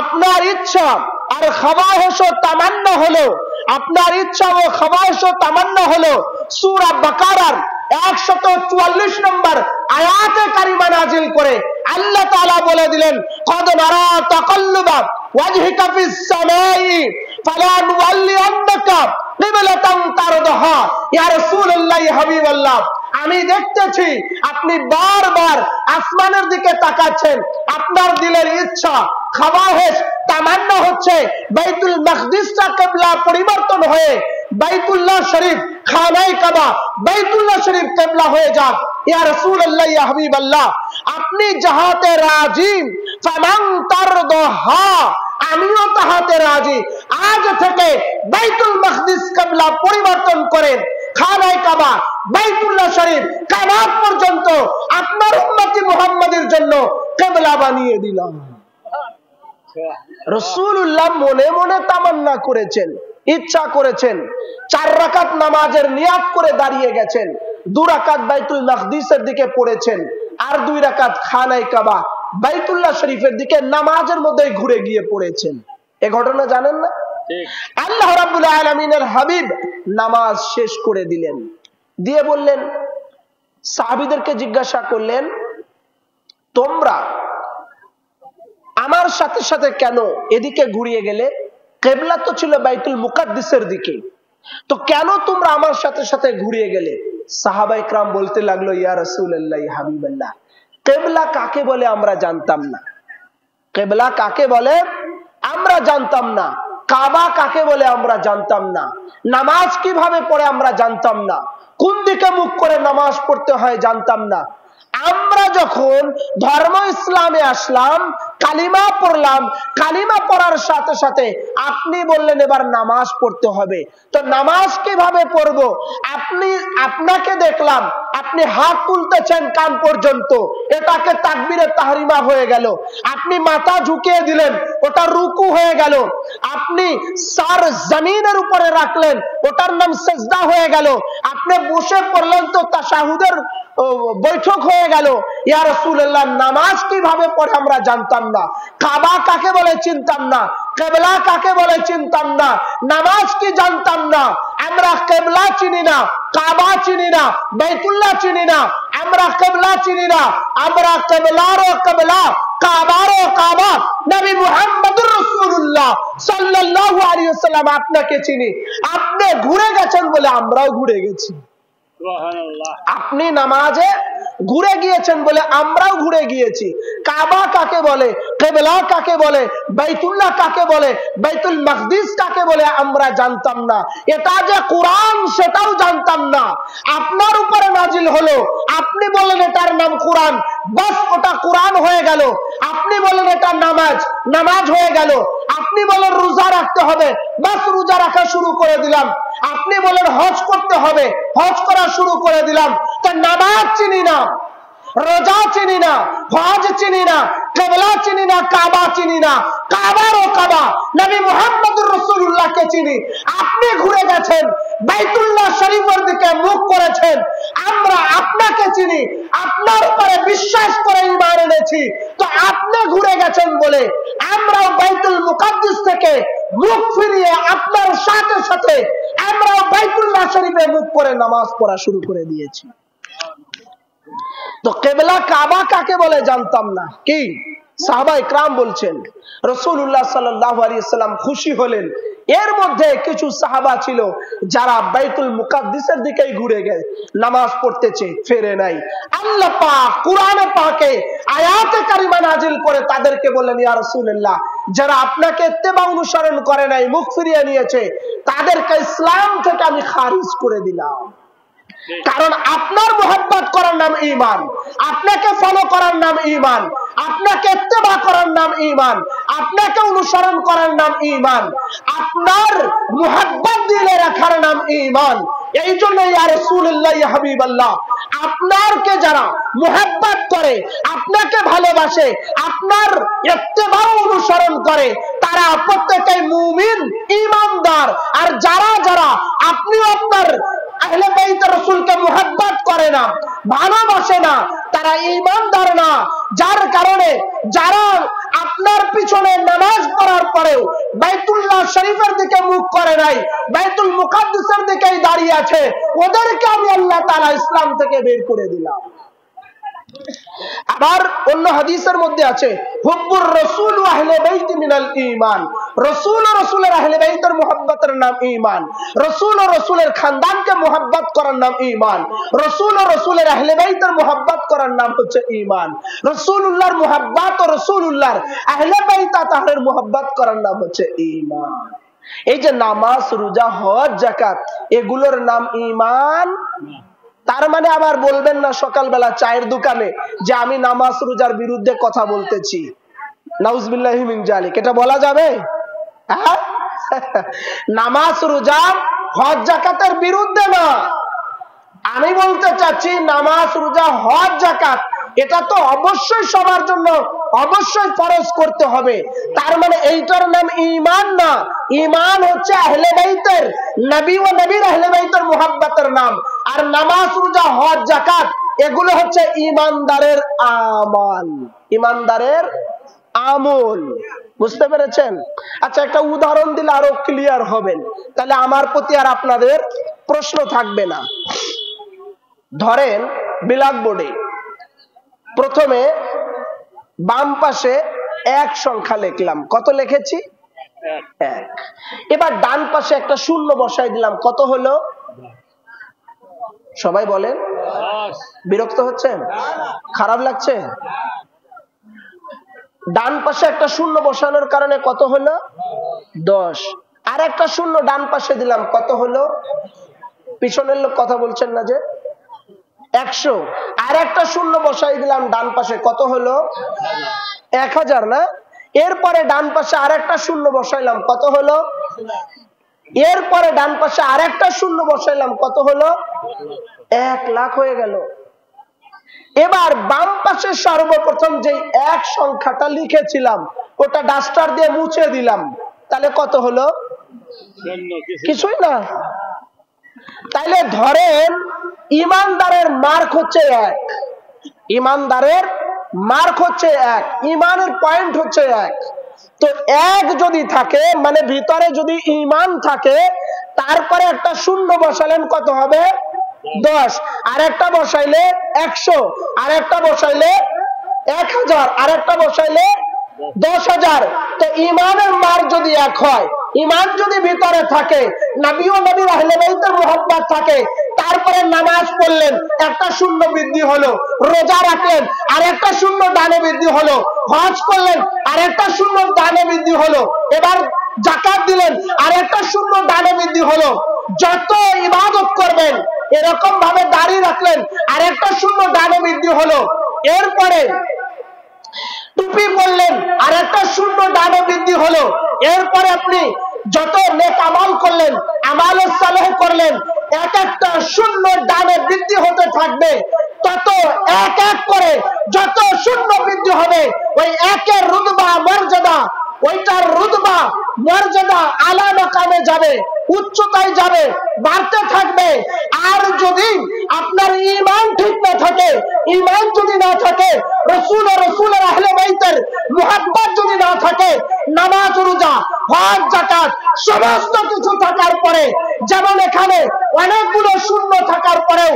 আপনার ইচ্ছা আর খাওয়াহেশ ও তামান্না হলো, আপনার ইচ্ছা ও খাওয়াহেশ ও তামান্না হলো সূরা বাকারার 144 নম্বর আয়াতে কারিমা নাজিল করে আল্লাহ তাআলা বলে দিলেন কদ নারা তাকাল্লুবা ওয়াজহিকা ফিস সামাই ফালানুওয়াল্লিয়ান্নাকা কিবলাতান তারদাহা। ইয়া রাসূলুল্লাহ ইয়া হাবিবাল্লাহ, আমি দেখতেছি আপনি বারবার আসমানের দিকে তাকাচ্ছেন, আপনার দিলের ইচ্ছা খাওয়াহেশ তামান্না হচ্ছে বাইতুল মাকদিসটা কিবলা পরিবর্তন হয়ে বাইতুল্লাহ শরীফ খানায়ে কাবা বাইতুল্লাহ শরীফ কিবলা হয়ে যাক। ইয়া রাসূলুল্লাহ ইয়া হাবিবাল্লাহ, আপনি যাহাতে রাজি ফামান তারদাহা, আমিও তাহাতে রাজি। আজ থেকে বাইতুল মাকদিস কিবলা পরিবর্তন করেন, খানায়ে কাবা বাইতুল্লাহ শরীফ কিয়ামত পর্যন্ত আপনার উম্মতি মুহাম্মাদের জন্য কিবলা বানিয়ে দিলাম। রাসূলুল্লাহ মনে মনে তামান্না করেছেন, ইচ্ছা করেছেন, 4 রাকাত নামাজের নিয়াত করে দাঁড়িয়ে গেছেন, 2 রাকাত বাইতুল মাকদিসের দিকে পড়েছেন, আর 2 রাকাত খানায়ে কাবা বাইতুল্লাহ শরীফের দিকে নামাজের মধ্যে ঘুরে গিয়ে পড়েছেন। এই ঘটনা জানেন না? আল্লাহ রাব্বুল আলামিনের হাবিব নামাজ শেষ করে দিলেন, দিয়ে বললেন, সাহাবীদেরকে জিজ্ঞাসা করলেন, তোমরা আমার সাথে সাথে কেন এদিকে ঘুরিয়ে গেলে? কিবলা তো ছিল বাইতুল মুকাদ্দিসের দিকে, তো কেন তোমরা আমার সাথে সাথে ঘুরিয়ে গেলে? সাহাবায়ে কেরাম বলতে লাগলো, ইয়া রাসূলুল্লাহ ইয়া হাবিবাল্লাহ, কিবলা কাকে বলে আমরা জানতাম না, কিবলা কাকে বলে আমরা জানতাম না, কাবা কাকে বলে আমরা জানতাম না, নামাজ কিভাবে পড়ে আমরা জানতাম না, কোন দিকে মুখ করে নামাজ পড়তে হয় জানতাম না। আমরা যখন ধর্ম ইসলামে আসলাম, কালিমা পড়লাম, কালিমা পড়ার সাথে সাথে আপনি বললেন এবার নামাজ পড়তে হবে, তো নামাজ কিভাবে পড়বো? আপনাকে দেখলাম আপনি হাত তুলতেছেন কান পর্যন্ত, এটাকে তাকবীরে তাহরিমা হয়ে গেল। আপনি মাথা ঝুঁকিয়ে দিলেন, ওটা রুকু হয়ে গেল। আপনি সর জমিনের উপরে রাখলেন, ওটার নাম সিজদা হয়ে গেল। আপনি আপনি বসে পড়লেন তো তাশাহুদের বৈঠক হয়ে গেল, ইয়া রাসূলুল্লাহ নামাজ কিভাবে পড়ে আমরা জানতাম না, কাবা কাকে বলে চিনতাম না, কিবলা কাকে বলে চিনতাম না, নামাজ কি জানতাম না, আমরা কিবলা চিনি না, কাবা চিনি না, বাইতুল্লাহ চিনি না, আমরা কিবলা চিনি না, আমরা কিবলারও কিবলা, কাবারও কাবা নবী মুহাম্মদুর রাসূলুল্লাহ সাল্লাল্লাহু আলাইহি ওয়াসাল্লাম আপনাকে চিনি। আপনি ঘুরে গেছেন বলে আমরাও ঘুরে গেছি। সুবহানাল্লাহ। আপনি নামাজে ঘুরে গিয়েছেন বলে আমরাও ঘুরে গিয়েছি। কাবা কাকে বলে, কিবলা কাকে বলে, বাইতুল্লাহ কাকে বলে, বাইতুল মাকদিস কাকে বলে আমরা জানতাম না। এটা যে কোরআন সেটাও জানতাম না। আপনার উপরে নাজিল হলো, আপনি বলেন এটার নাম কোরআন, বাস ওটা কোরআন হয়ে গেল। আপনি বলেন এটা নামাজ, নামাজ হয়ে গেল। আপনি বলেন রোজা রাখতে হবে, বাস রোজা রাখা শুরু করে দিলাম। আপনি বলেন হজ করতে হবে, হজ করা শুরু করে দিলাম। তো নামাজ চিনি না, রোজা চিনি না, হজ চিনি না, কিবলা চিনি না, কাবা চিনি না, কাবারও কাবা নবী মুহাম্মদুর রাসূলুল্লাহকে চিনি। আপনি ঘুরে গেছেন, বাইতুল্লাহ শরীফের দিকে মুখ করেছেন। আমরা আপনাকে চিনি, আপনার উপরে বিশ্বাস করে ঈমান এনেছি। তো আপনি ঘুরে গেছেন বলে আমরাও বাইতুল মুকাদ্দাস থেকে মুখ ফিরিয়ে আপনার সাথে সাথে আমরাও বাইতুল্লাহ শরীফে মুখ করে নামাজ পড়া শুরু করে দিয়েছি। তো কিবলা কাবা কাকে বলে জানতাম না। কি সাহাবা ইকরাম বলছেন, রাসূলুল্লাহ সাল্লাল্লাহু আলাইহি ওয়াসাল্লাম খুশি হলেন। এর মধ্যে কিছু সাহাবা ছিল যারা বাইতুল মুকাদ্দিসের দিকেই ঘুরে গেছে, নামাজ পড়তেছে, ফেরে নাই। আল্লাহ পাক কুরআনে পাকে আয়াতে কারিমা নাজিল করে তাদেরকে বললেন, ইয়া রাসূলুল্লাহ যারা আপনাকে ইত্তেবা অনুসরণ করে নাই, মুখ ফিরিয়ে নিয়েছে, তাদেরকে ইসলাম থেকে আমি খারিজ করে দিলাম। কারণ আপনার মোহাব্বত করার নাম ঈমান, আপনাকে ফলো করার নাম ঈমান, আপনাকে ইত্তেবা করার নাম ঈমান, আপনাকে অনুসরণ করার নাম ঈমান, আপনার মোহাব্বত দিলে রাখার নাম ঈমান। এই জন্য ইয়া রাসূলুল্লাহ ইয়া হাবিবাল্লাহ আপনারকে যারা মোহাব্বত করে, আপনাকে ভালোবাসে, আপনার ইত্তেবা অনুসরণ করে, তারা প্রত্যেকেই মুমিন ঈমানদার। আর যারা যারা আপনি আপনার আহলে বাইত রাসূলকে মুহাব্বত করে না, ভালোবাসে না, তারা ঈমানদার না। যার কারণে যারা আপনার পিছনে নামাজ পড়ার পরেও বাইতুল্লাহ শরীফের দিকে মুখ করে নাই, বাইতুল মুকাদ্দাসের দিকেই দাঁড়িয়ে আছে, ওদেরকে আমি আল্লাহ তাআলা ইসলাম থেকে বের করে দিলাম। আবার অন্য হাদিসের মধ্যে আছে হুব্বুর রাসূল ওয়া আহলে বাইত মিনাল ঈমান। রাসূল ও রাসূলের আহলে বাইতের মুহাব্বতের নাম ঈমান। রাসূল ও রাসূলের খানদানকে মুহাব্বত করার নাম ঈমান। রাসূল ও রাসূলের আহলে বাইতের মুহাব্বত করার নাম হচ্ছে ঈমান। রাসূলুল্লাহর মুহাব্বত ও রাসূলুল্লাহর আহলে বাইত তাহরের মুহাব্বত করার নাম হচ্ছে ঈমান। এই যে নামাজ, রোজা, হজ, যাকাত এগুলোর নাম ঈমান। তার মানে আবার বলবেন না সকালবেলা চায়ের দোকানে যে আমি নামাজ রোজার বিরুদ্ধে কথা বলতেছি। নাউজুবিল্লাহি মিন যালিক, এটা বলা যাবে? নামাজ রোজা হজ যাকাতের বিরুদ্ধে না, আমি বলতে চাচ্ছি নামাজ রোজা হজ যাকাত এটা তো অবশ্যই সবার জন্য অবশ্যই ফরজ করতে হবে। তার মানে এইটার নাম ঈমান না, ঈমান হচ্ছে আহলে বাইতের, নবী ও নবীর আহলে বাইতের মুহাব্বতের নাম। আর নামাজ রোজা হজ যাকাত এগুলো হচ্ছে ঈমানদারের আমল, ঈমানদারের আমল। বুঝতে পেরেছেন? আচ্ছা একটা উদাহরণ দিলে আরো ক্লিয়ার হবেন, তাহলে আমার প্রতি আর আপনাদের প্রশ্ন থাকবে না। ধরেন ব্ল্যাক বোর্ডে প্রথমে বাম পাশে এক সংখ্যা লিখলাম, কত লিখেছি? 1। এবার ডান পাশে একটা শূন্য বসাই দিলাম, কত হলো? সবাই বলেন। বিরক্ত হচ্ছেন? খারাপ লাগছে? ডান পাশে একটা শূন্য বসানোর কারণে কত হলো? 10। আর একটা শূন্য ডান পাশে দিলাম, কত হলো? পিছনের লোক কথা বলছেন না যে? 100। আর একটা শূন্য বসাই দিলাম ডান পাশে, কত হলো? 1000 না? এরপরে ডান পাশে আর একটা শূন্য বসাইলাম, কত হলো? এরপরে ডান পাশে আর একটা শূন্য বসাইলাম, কত হলো? 1 লাখ হয়ে গেল। এবার বাম পাশে সর্বপ্রথম যে এক সংখ্যাটা লিখেছিলাম ওটা ডাস্টার দিয়ে মুছে দিলাম, তাহলে কত হলো? কিছুই না। তাইলে ধরেন ইমানদারের মার্ক হচ্ছে 1, ইমানদারের মার্ক হচ্ছে 1, ইমানের পয়েন্ট হচ্ছে 1। তো 1 যদি থাকে মানে ভিতরে যদি ঈমান থাকে, তারপরে একটা শূন্য বসালেন কত হবে? 10। আর একটা বসাইলে 100, আর একটা বসাইলে 1000, আর একটা বসাইলে 10,000। তো ঈমানের মান যদি 1 হয়, ঈমান যদি ভিতরে থাকে, নবী ও নবীর আহলে বাইতের মুহাব্বত থাকে, তারপরে নামাজ পড়লেন, একটা শূন্য বৃদ্ধি হলো, রোজা রাখলেন আর একটা শূন্য দানে বৃদ্ধি হলো, হজ করলেন আর একটা শূন্য দানে বৃদ্ধি হলো, এবার যাকাত দিলেন আর একটা শূন্য দানে বৃদ্ধি হলো। যত ইবাদত করবেন, এরকম ভাবে দাঁড়িয়ে রাখলেন আর একটা শূন্য দানে বৃদ্ধি হলো। এরপরে টুপি পরলেন আর একটা শূন্য দানে বৃদ্ধি হলো। এরপরে আপনি যত নেক আমল করলেন, আমাল সালেহ করলেন, এক একটা শূন্য দানে বৃদ্ধি হতে থাকবে। তত এক এক করে যত শূন্য বৃদ্ধি হবে, ওই একের রুতবা মর্যাদা, ওইটার রুতবা মর্যাদা আলা মাকামে যাবে, উচ্চতায় যাবে, বাড়তে থাকবে। আর যদি আপনার ঈমান ঠিক না থাকে, ঈমান যদি না থাকে, রাসূল ও রাসূলের আহলে বাইতের মুহাব্বত যদি না থাকে, নামাজ রোজা হজ যাকাত সমস্ত কিছু থাকার পরে, যেমন এখানে অনেকগুলো শূন্য থাকার পরেও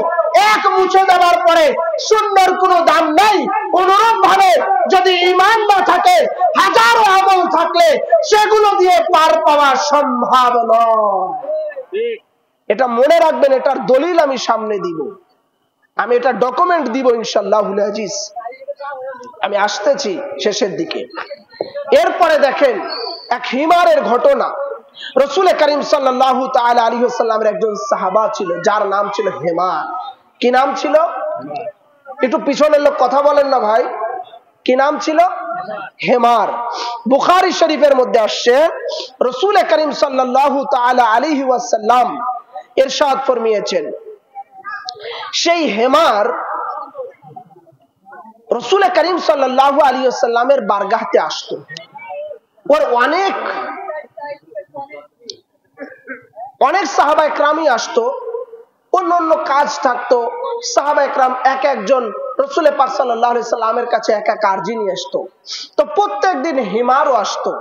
এক মুছে দেওয়ার পরে শূন্যর কোনো দাম নাই, অনুরূপ ভাবে যদি ঈমান না থাকে, হাজারো আমল থাকলে সেগুলো দিয়ে পার পাওয়া সম্ভব নয়। এটা মনে রাখবেন, এটার দলিল আমি সামনে দিব, আমি এটা ডকুমেন্ট দিব ইনশাআল্লাহুল আজিজ। আমি আসতেছি শেষের দিকে। এরপরে দেখেন এক হিমারের ঘটনা। রাসূল করিম সাল্লাল্লাহু তাআলা আলাইহি ওয়াসাল্লামের একজন সাহাবা ছিল, যার নাম ছিল হিমার। কি নাম ছিল? একটু পিছনের লোক কথা বলেন না ভাই। কি নাম ছিল? হিমার। বুখারী শরীফের মধ্যে আসছে, রাসূল করিম সাল্লাল্লাহু তাআলা আলাইহি ওয়াসাল্লাম ইরশাদ ফরমিয়েছেন, সেই হিমার রাসূল করিম সাল্লাল্লাহু আলাইহি ওয়াসাল্লামের বারগাহতে আসতো। ওর অনেক সাহাবা ইকরামই আসতো, অন্য অন্য কাজ থাকতো। সাহাবা ইকরাম এক একজন রাসূল পাক সাল্লাল্লাহু আলাইহি সাল্লামের কাছে এক এক আরজি নিয়ে আসতো। তো প্রত্যেকদিন হিমারও আসতো,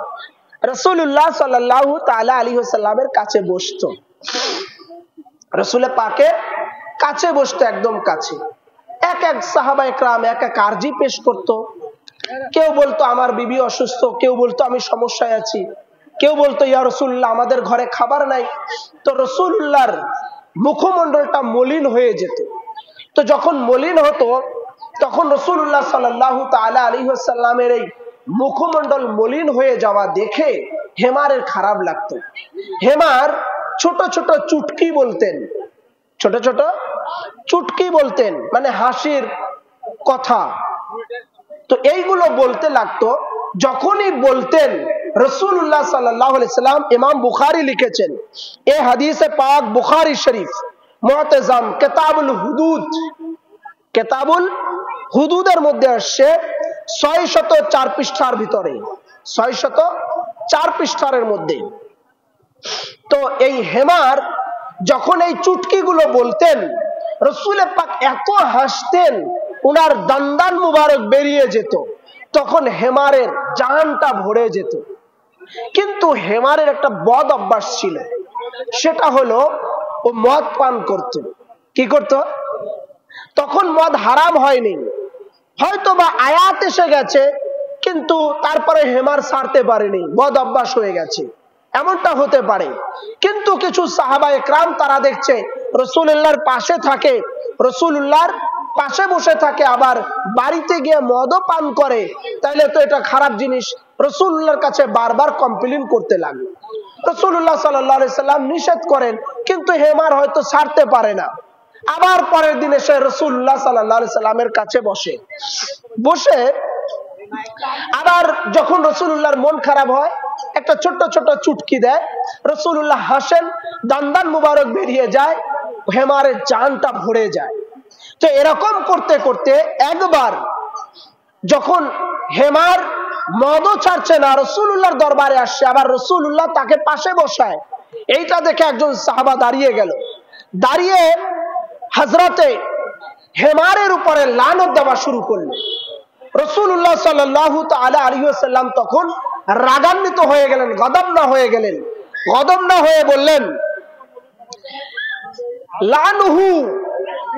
রাসূলুল্লাহ সাল্লাল্লাহু তাআলা আলাইহি ওয়াসাল্লামের কাছে বসতো। রাসূল পাকের কাছে বসতো, একদম কাছে। এক এক সাহাবা ইকরাম এক এক আরজি পেশ করতো। কেউ বলতো আমার বিবি অসুস্থ, কেউ বলতো আমি সমস্যায় আছি, কেউ বলতো ইয়া রাসূলুল্লাহ আমাদের ঘরে খাবার নাই। তো রাসূলুল্লাহর মুখমণ্ডলটা মলিন হয়ে যেত। তো যখন মলিন হতো, তখন রাসূলুল্লাহ সাল্লাল্লাহু তাআলা আলাইহি ওয়াসাল্লামের এই মুখমণ্ডল মলিন হয়ে যাওয়া দেখে হেমারের খারাপ লাগতো। হেমার ছোট ছোট চুটকি বলতেন, ছোট ছোট চুটকি বলতেন, মানে হাসির কথা। তো এইগুলো বলতে লাগতো। যখনই বলতেন, রাসূলুল্লাহ সাল্লাল্লাহু আলাইহি সাল্লাম, ইমাম বুখারী লিখেছেন এই হাদিসে পাক, বুখারী শরীফ মুআতাজাম কিতাবুল হুদুদ, কিতাবুল হুদুদের মধ্যে আসছে 604 পৃষ্ঠার ভিতরে, 604 পৃষ্ঠার মধ্যে। তো এই হেমার যখন এই চুটকিগুলো বলতেন, রাসূল পাক এত হাসতেন, উনার দান্দান মুবারক বেরিয়ে যেত, তখন হেমারের জানটা ভরে যেত। কিন্তু হেমারের একটা বদ অভ্যাস ছিল, সেটা হলো ও মদ পান করত। কি করত? তখন মদ হারাম হয়নি, হয়তো বা আয়াত এসে গেছে, কিন্তু তারপরে হেমার ছাড়তে পারেনি, বদ অভ্যাস হয়ে গেছে, এমনটা হতে পারে। কিন্তু কিছু সাহাবা ইকরাম তারা দেখছে রাসূলুল্লাহর পাশে থাকে, রাসূলুল্লাহর পাশে বসে থাকে, আবার বাড়িতে গিয়ে মদও পান করে, তাইলে তো এটা খারাপ জিনিস। রাসূলুল্লাহর কাছে বারবার কমপ্লেইন করতে লাগলো। রাসূলুল্লাহ সাল্লাল্লাহু আলাইহি সাল্লাম নিষেধ করেন, কিন্তু হেমার হয়তো ছাড়তে পারে না। আবার পরের দিন এসে রাসূলুল্লাহ সাল্লাল্লাহু আলাইহি সাল্লামের কাছে বসে আবার যখন রাসূলুল্লাহর মন খারাপ হয়, একটা ছোট ছোট চুটকি দেয়, রাসূলুল্লাহ হাসেন, দান্দান মুবারক বেরিয়ে যায়, হেমারের জানটা ভরে যায়। তো এরকম করতে করতে একবার যখন হেমার মদও ছাড়ছে না, রাসূলুল্লাহর দরবারে আসছে, আবার রাসূলুল্লাহ তাকে পাশে বসায়। এইটা দেখে একজন সাহাবা দাঁড়িয়ে গেল, দাঁড়িয়ে হযরতে হেমারের উপরে লানত দেওয়া শুরু করলেন। রাসূলুল্লাহ সাল্লাল্লাহু তাআলা আলাইহি ওয়াসাল্লাম তখন রাগান্বিত হয়ে গেলেন, গদবনা হয়ে গেলেন। গদবনা হয়ে বললেন, লানুহু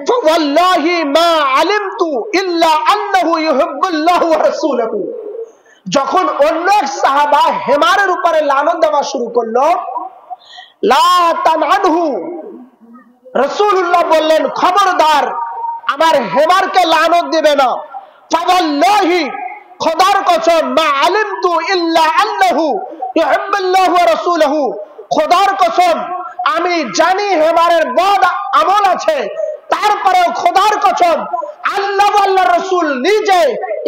ফাওয়াল্লাহি মা আলিমতু ইল্লা আন্নাহু ইউহিব্বুল্লাহু ওয়া রাসূলুহু। যখন অন্য এক সাহাবা হেমারের উপরে লানত দেওয়া শুরু করলো, লা তানআনহু, রাসূলুল্লাহ বললেন, খবরদার আমার হেমারকে লানত দিবে না। ফাওয়াল্লাহি, খোদার কসম, মা আলিমতু ইল্লা আন্নাহু ইউহিব্বুল্লাহু ওয়া রাসূলুহু, খোদার কসম আমি জানি হেমারের বদ আমল আছে, তারপরেও খোদার কসম আল্লাহ ও আল্লাহর রাসূল নিজে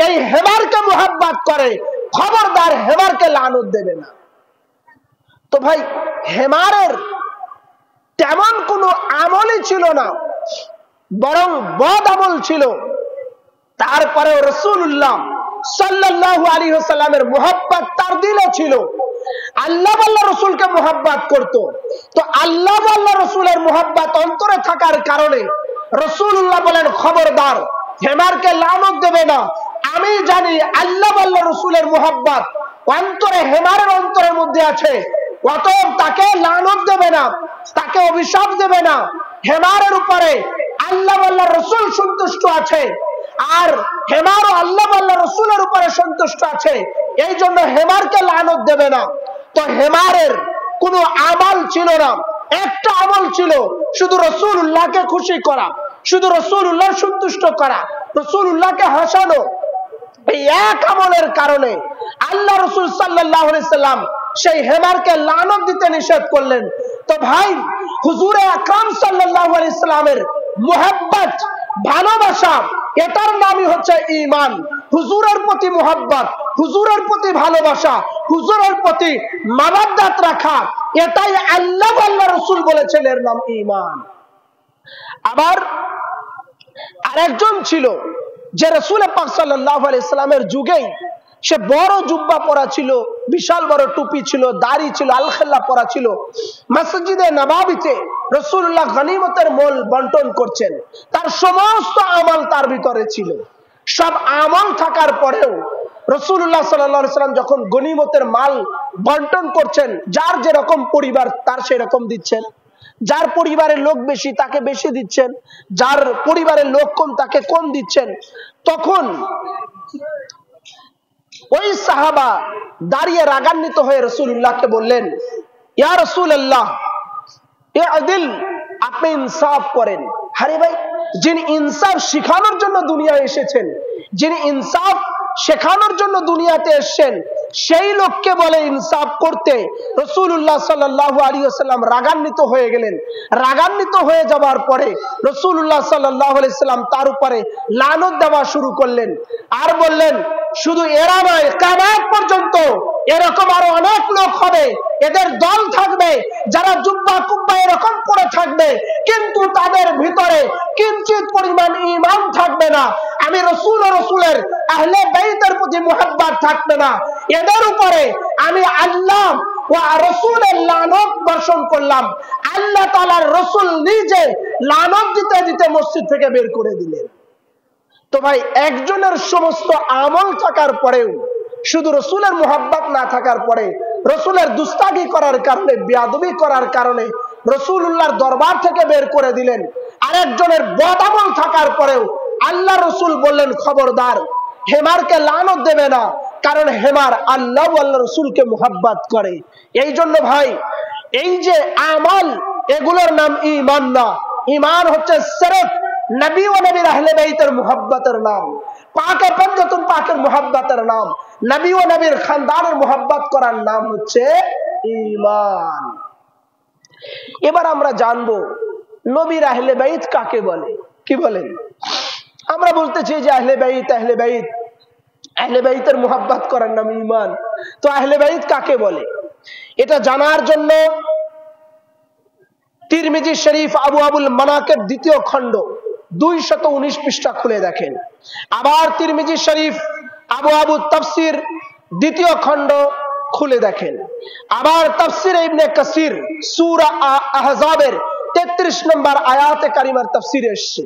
এই হেমারকে মুহাব্বত করে, খবরদার হেমারকে লানত দেবে না। তো ভাই, হেমারের তেমন কোনো আমলই ছিল না, বরং বদ আমল ছিল। তারপরেও রাসূলুল্লাহ সাল্লাল্লাহু আলাইহি ওয়াসাল্লামের মুহাব্বত তার দিলে ছিল, আল্লাহ আল্লাহ রাসূলকে মুহাব্বত করত। তো আল্লাহ আল্লাহ রাসূলের মুহাব্বত অন্তরে থাকার কারণে রাসূলুল্লাহ বলেন, খবরদার হেমারকে লানত দেবে না, আমি জানি আল্লাহ আল্লাহ রাসূলের মুহাব্বত অন্তরে, হেমারের অন্তরের মধ্যে আছে, অতএব তাকে লানত দেবে না, তাকে অভিশাপ দেবে না। হেমারের উপরে আল্লাহ আল্লাহ রাসূল সন্তুষ্ট আছে, আর হেমারও আল্লাহ আল্লাহ রাসূলের উপরে সন্তুষ্ট আছে, এই জন্য হেমারকে লানত দেবে না। তো হেমারের কোনো আমল ছিল না, একটা আমল ছিল, শুধু রাসূলুল্লাহকে খুশি করা, শুধু রাসূলুল্লাহ সন্তুষ্ট করা, রাসূলুল্লাহকে হাসানো। এই এক আমলের কারণে আল্লাহ রাসূল সাল্লাল্লাহু আলাইহি সাল্লাম সেই হেমারকে লানত দিতে নিষেধ করলেন। তো ভাই, হুজুরে আকরাম সাল্লাল্লাহু আলাইহি সাল্লামের মুহাব্বত, ভালোবাসা, এটার নামই হচ্ছে ঈমান। হুজুরের প্রতি মুহাব্বত, হুজুরের প্রতি ভালোবাসা, হুজুরের প্রতি মাওয়াদ্দাত রাখা, এটাই আল্লাহ আল্লাহ রাসূল বলেছেন এর নাম ঈমান। আবার আরেকজন ছিল যে রাসূল পাক সাল্লাল্লাহু আলাইহি সাল্লামের যুগেই সে বড় জুব্বা পরা ছিল, বিশাল বড় টুপি ছিল, দাড়ি ছিল, আলখাল্লা পরা ছিল। মসজিদে নববীতে রাসূলুল্লাহ গনিমতের মাল বন্টন করছেন, তার সমস্ত আমল তার ভিতরে ছিল। সব আমল থাকার পরেও রাসূলুল্লাহ সাল্লাল্লাহু আলাইহি সাল্লাম যখন গনিমতের মাল বন্টন করছেন, যার যেরকম পরিবার তার সেরকম দিচ্ছেন, যার পরিবারের লোক বেশি তাকে বেশি দিচ্ছেন, যার পরিবারের লোক কম তাকে কম দিচ্ছেন। তখন ওই সাহাবা দাঁড়িয়ে রাগান্বিত হয়ে রাসূলুল্লাহকে বললেন, ইয়া রাসূলুল্লাহ ইআদিল, আপনি ইনসাফ করেন। আরে ভাই, যিনি ইনসাফ শেখানোর জন্য দুনিয়ায় এসেছেন, যিনি ইনসাফ শেখানোর জন্য দুনিয়াতে এসেছেন, সেই লোককে বলে ইনসাফ করতে। রাসূলুল্লাহ সাল্লাল্লাহু আলাইহি ওয়াসাল্লাম রাগান্বিত হয়ে গেলেন। রাগান্বিত হয়ে যাওয়ার পরে রাসূলুল্লাহ সাল্লাল্লাহু আলাইহি ওয়াসাল্লাম তার উপরে লানত দেওয়া শুরু করলেন, আর বললেন, শুধু এরা নয়, কিয়ামত পর্যন্ত এরকম আরো অনেক লোক হবে, এদের দল থাকবে যারা জুব্বা কুব্বা এরকম পরে থাকবে, কিন্তু তাদের ভিতরে কিঞ্চিত পরিমাণ ঈমান থাকবে না। আমি রাসূল ও রাসূলের আহলে বাইতের প্রতি মুহাব্বত থাকবে না। এদের উপরে আমি আল্লাহ ও রাসূলের লানত বর্ষণ করলাম। আল্লাহ তাআলার রাসূল নিজে লানত দিতে দিতে মসজিদ থেকে বের করে দিলেন। তো ভাই, একজনের সমস্ত আমল থাকার পরেও, শুধু রাসূলের মুহাব্বত না থাকার পরে, রাসূলের দুস্তাগি করার কারণে, বেয়াদবি করার কারণে রাসূলুল্লাহর দরবার থেকে বের করে দিলেন। আরেকজনের বদ আমল থাকার পরেও আল্লাহ রাসূল বললেন, খবরদার হেমারকে লানত দেবে না, কারণ হেমার আল্লাহ ও আল্লাহর রাসূলকে মুহাব্বত করে। এই জন্য ভাই, এই যে আমল, এগুলোর নাম ঈমান না। ঈমান হচ্ছে সিরফ নবী ও নবীর আহলে বাইতের মুহাব্বতের নাম, পাকে পঞ্জতুন পাকের মুহাব্বতের নাম, নবী ও নবীর খানদানের মুহাব্বত করার নাম হচ্ছে ঈমান। এবার আমরা জানবো নবীর আহলে বাইত কাকে বলে। কি বলেন? আমরা বলতেছি যে আহলে বাইত, আহলে বাইত, আহলে বাইতের মুহাব্বত করার নাম ঈমান। তো আহলে বাইত কাকে বলে, এটা জানার জন্য তিরমিজি শরীফ আবুল মানাকিব দ্বিতীয় খণ্ড 219 পৃষ্ঠা খুলে দেখেন। আবার তিরমিজি শরীফ আবু তাফসীর দ্বিতীয় খণ্ড খুলে দেখেন। আবার তাফসীর ইবনে কাসির সূরা আহজাবের 33 নম্বর আয়াতে কারিমার তাফসিরে এসেছে।